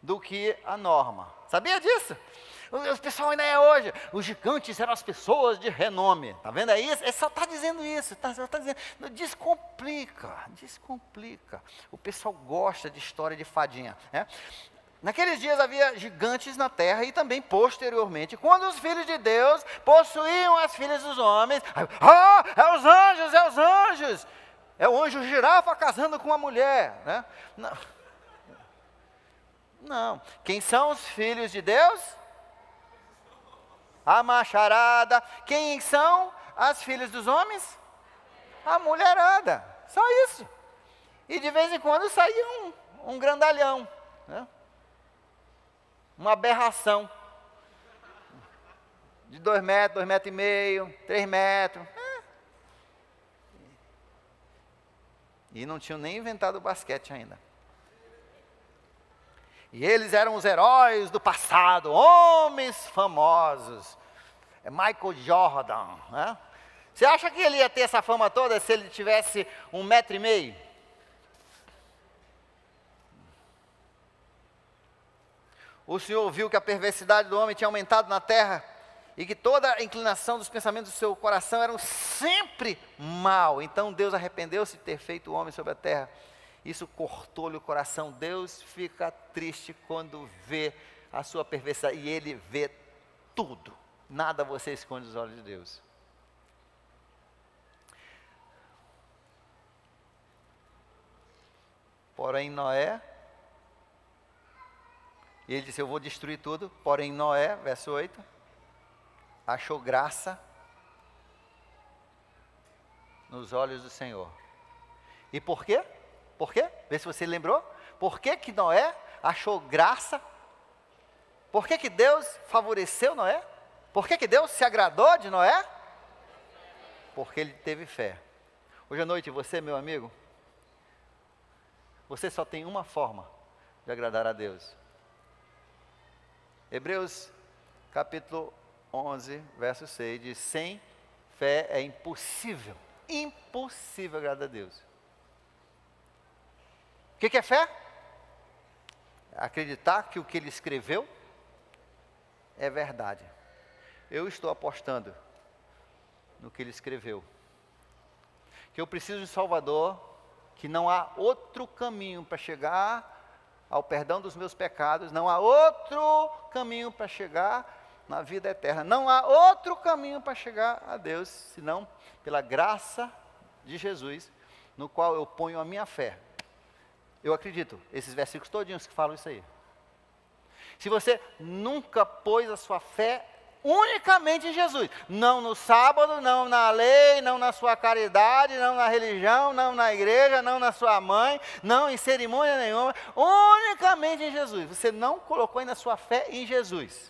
do que a norma. Sabia disso? O pessoal ainda é hoje. Os gigantes eram as pessoas de renome. Está vendo aí? Ele só está dizendo isso. Tá dizendo. Descomplica. O pessoal gosta de história de fadinha. Né? Naqueles dias havia gigantes na terra e também posteriormente, quando os filhos de Deus possuíam as filhas dos homens. É os anjos. É o anjo girafa casando com uma mulher. Né? Não. Quem são os filhos de Deus? A macharada. Quem são as filhas dos homens? A mulherada. Só isso. E de vez em quando saía um grandalhão. Né? Uma aberração. De 2 metros, 2 metros e meio, 3 metros. E não tinham nem inventado o basquete ainda. E eles eram os heróis do passado, homens famosos. É Michael Jordan, né? Você acha que ele ia ter essa fama toda se ele tivesse 1,5 m? O Senhor viu que a perversidade do homem tinha aumentado na terra e que toda a inclinação dos pensamentos do seu coração eram sempre mal. Então Deus arrependeu-se de ter feito o homem sobre a terra. Isso cortou-lhe o coração. Deus fica triste quando vê a sua perversidade e Ele vê tudo. Nada você esconde dos olhos de Deus. Porém Noé, e ele disse, eu vou destruir tudo. Porém Noé, verso 8, achou graça nos olhos do Senhor. E por quê? Por quê? Vê se você lembrou. Por que que Noé achou graça? Por que que Deus favoreceu Noé? Por que que Deus se agradou de Noé? Porque ele teve fé. Hoje à noite, você, meu amigo, você só tem uma forma de agradar a Deus. Hebreus capítulo 11, verso 6, diz, sem fé é impossível agradar a Deus. O que é fé? Acreditar que o que ele escreveu é verdade. Eu estou apostando no que ele escreveu. Que eu preciso de um Salvador, que não há outro caminho para chegar ao perdão dos meus pecados, não há outro caminho para chegar na vida eterna, não há outro caminho para chegar a Deus, senão pela graça de Jesus, no qual eu ponho a minha fé. Eu acredito, esses versículos todinhos que falam isso aí. Se você nunca pôs a sua fé unicamente em Jesus, não no sábado, não na lei, não na sua caridade, não na religião, não na igreja, não na sua mãe, não em cerimônia nenhuma, unicamente em Jesus. Você não colocou ainda a sua fé em Jesus.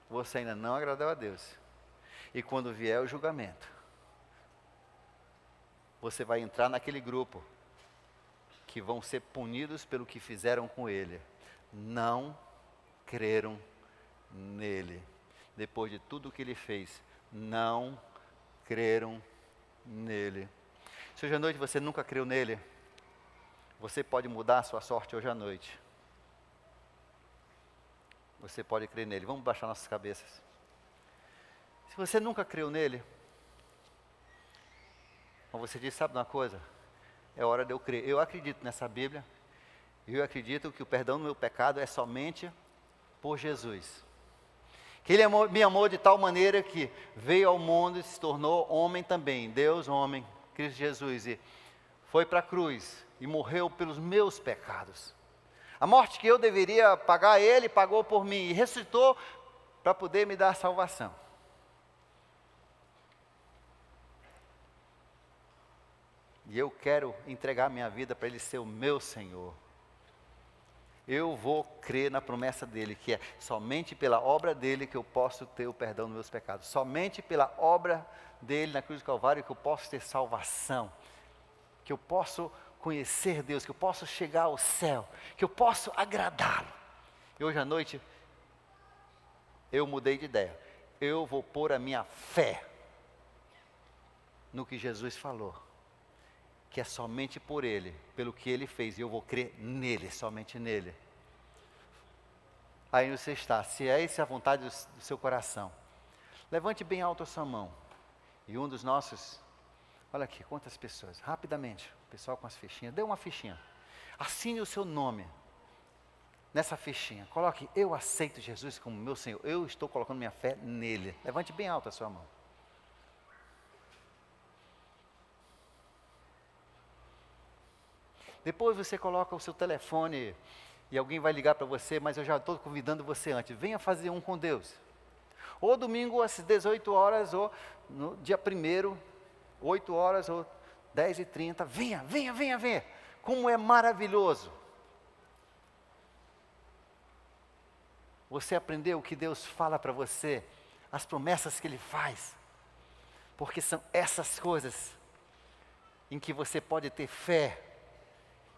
Você ainda não agradou a Deus. E quando vier o julgamento, você vai entrar naquele grupo que vão ser punidos pelo que fizeram com ele. Não creram nele. Depois de tudo que ele fez, não creram nele. Se hoje à noite você nunca creu nele, você pode mudar a sua sorte hoje à noite. Você pode crer nele. Vamos baixar nossas cabeças. Se você nunca creu nele, mas você diz, sabe uma coisa? É hora de eu crer. Eu acredito nessa Bíblia. Eu acredito que o perdão do meu pecado é somente por Jesus. Que Ele me amou de tal maneira que veio ao mundo e se tornou homem também. Deus, homem, Cristo Jesus. E foi para a cruz e morreu pelos meus pecados. A morte que eu deveria pagar, Ele pagou por mim. E ressuscitou para poder me dar salvação. E eu quero entregar minha vida para Ele ser o meu Senhor. Eu vou crer na promessa dEle, que é somente pela obra dEle que eu posso ter o perdão dos meus pecados. Somente pela obra dEle na cruz do Calvário que eu posso ter salvação. Que eu posso conhecer Deus, que eu posso chegar ao céu, que eu posso agradá-lo. E hoje à noite, eu mudei de ideia. Eu vou pôr a minha fé no que Jesus falou. Que é somente por Ele, pelo que Ele fez, e eu vou crer nele, somente nele. Aí você está, se é essa a vontade do seu coração, levante bem alto a sua mão, e um dos nossos, olha aqui, quantas pessoas, rapidamente, o pessoal com as fichinhas, dê uma fichinha, assine o seu nome, nessa fichinha, coloque, eu aceito Jesus como meu Senhor, eu estou colocando minha fé nele, levante bem alto a sua mão. Depois você coloca o seu telefone e alguém vai ligar para você, mas eu já estou convidando você antes. Venha fazer um com Deus. Ou domingo às 18 horas, ou no dia 1º, 8 horas, ou 10h30. Venha. Como é maravilhoso. Você aprendeu o que Deus fala para você, as promessas que Ele faz. Porque são essas coisas em que você pode ter fé.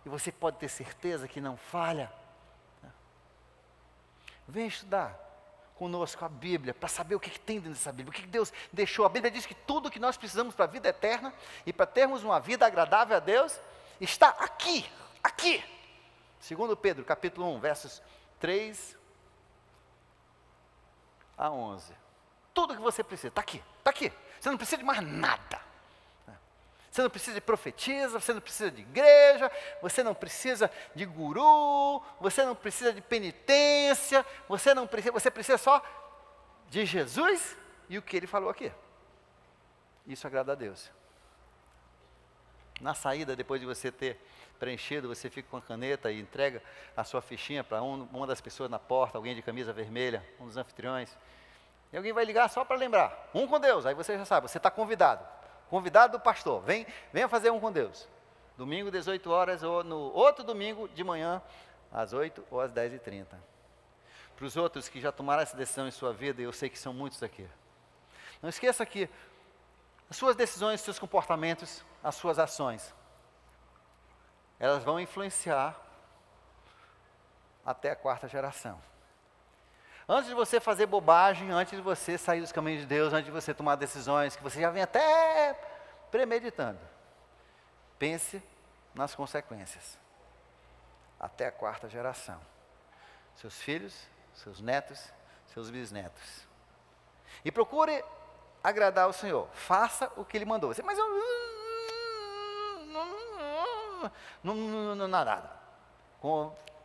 E você pode ter certeza que não falha. Vem estudar conosco a Bíblia, para saber o que tem dentro dessa Bíblia, o que Deus deixou. A Bíblia diz que tudo que nós precisamos para a vida eterna e para termos uma vida agradável a Deus, está aqui, aqui. Segundo Pedro, capítulo 1, versos 3 a 11. Tudo que você precisa, está aqui, está aqui. Você não precisa de mais nada. Você não precisa de profetisa, você não precisa de igreja, você não precisa de guru, você não precisa de penitência, você precisa só de Jesus e o que Ele falou aqui. Isso agrada a Deus. Na saída, depois de você ter preenchido, você fica com a caneta e entrega a sua fichinha para uma das pessoas na porta, alguém de camisa vermelha, um dos anfitriões. E alguém vai ligar só para lembrar, um com Deus, aí você já sabe, você está convidado. Convidado do pastor, venha fazer um com Deus. Domingo, 18 horas, ou no outro domingo de manhã, às 8 ou às 10h30. Para os outros que já tomaram essa decisão em sua vida, e eu sei que são muitos aqui. Não esqueça que as suas decisões, seus comportamentos, as suas ações, elas vão influenciar até a 4ª geração. Antes de você fazer bobagem, antes de você sair dos caminhos de Deus, antes de você tomar decisões que você já vem até premeditando, pense nas consequências. Até a 4ª geração. Seus filhos, seus netos, seus bisnetos. E procure agradar ao Senhor. Faça o que Ele mandou. Você, mas eu não nada.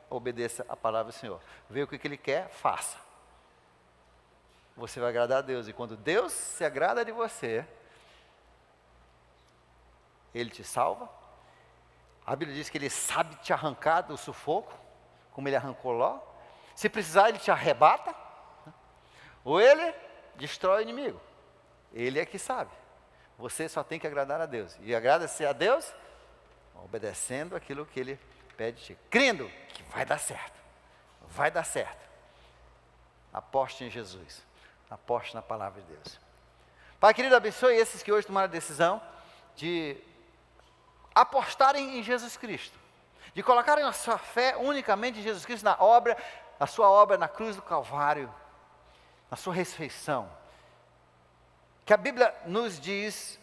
Obedeça a palavra do Senhor. Vê o que Ele quer, faça. Você vai agradar a Deus. E quando Deus se agrada de você, Ele te salva. A Bíblia diz que Ele sabe te arrancar do sufoco, como Ele arrancou Ló. Se precisar, Ele te arrebata. Ou Ele destrói o inimigo. Ele é que sabe. Você só tem que agradar a Deus. E agradecer a Deus, obedecendo aquilo que Ele pede de ti. Crendo que vai dar certo. Vai dar certo. Aposte em Jesus. Aposte na palavra de Deus. Pai querido, abençoe esses que hoje tomaram a decisão de apostarem em Jesus Cristo. De colocarem a sua fé unicamente em Jesus Cristo, na obra, a sua obra na cruz do Calvário, na sua ressurreição. Que a Bíblia nos diz,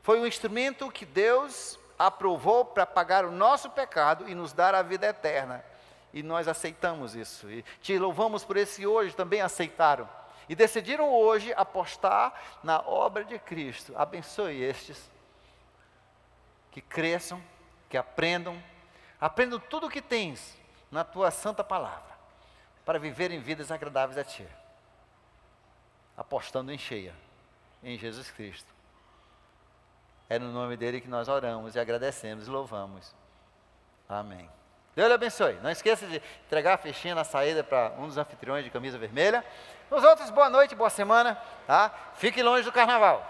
foi um instrumento que Deus aprovou para pagar o nosso pecado e nos dar a vida eterna. E nós aceitamos isso. E te louvamos por esse que hoje também aceitaram. E decidiram hoje apostar na obra de Cristo. Abençoe estes que cresçam, que aprendam tudo o que tens na tua santa palavra, para viverem vidas agradáveis a ti, apostando em cheia, em Jesus Cristo. É no nome dele que nós oramos e agradecemos e louvamos. Amém. Deus lhe abençoe. Não esqueça de entregar a fichinha na saída para um dos anfitriões de camisa vermelha. Os outros, boa noite, boa semana. Tá? Fique longe do carnaval.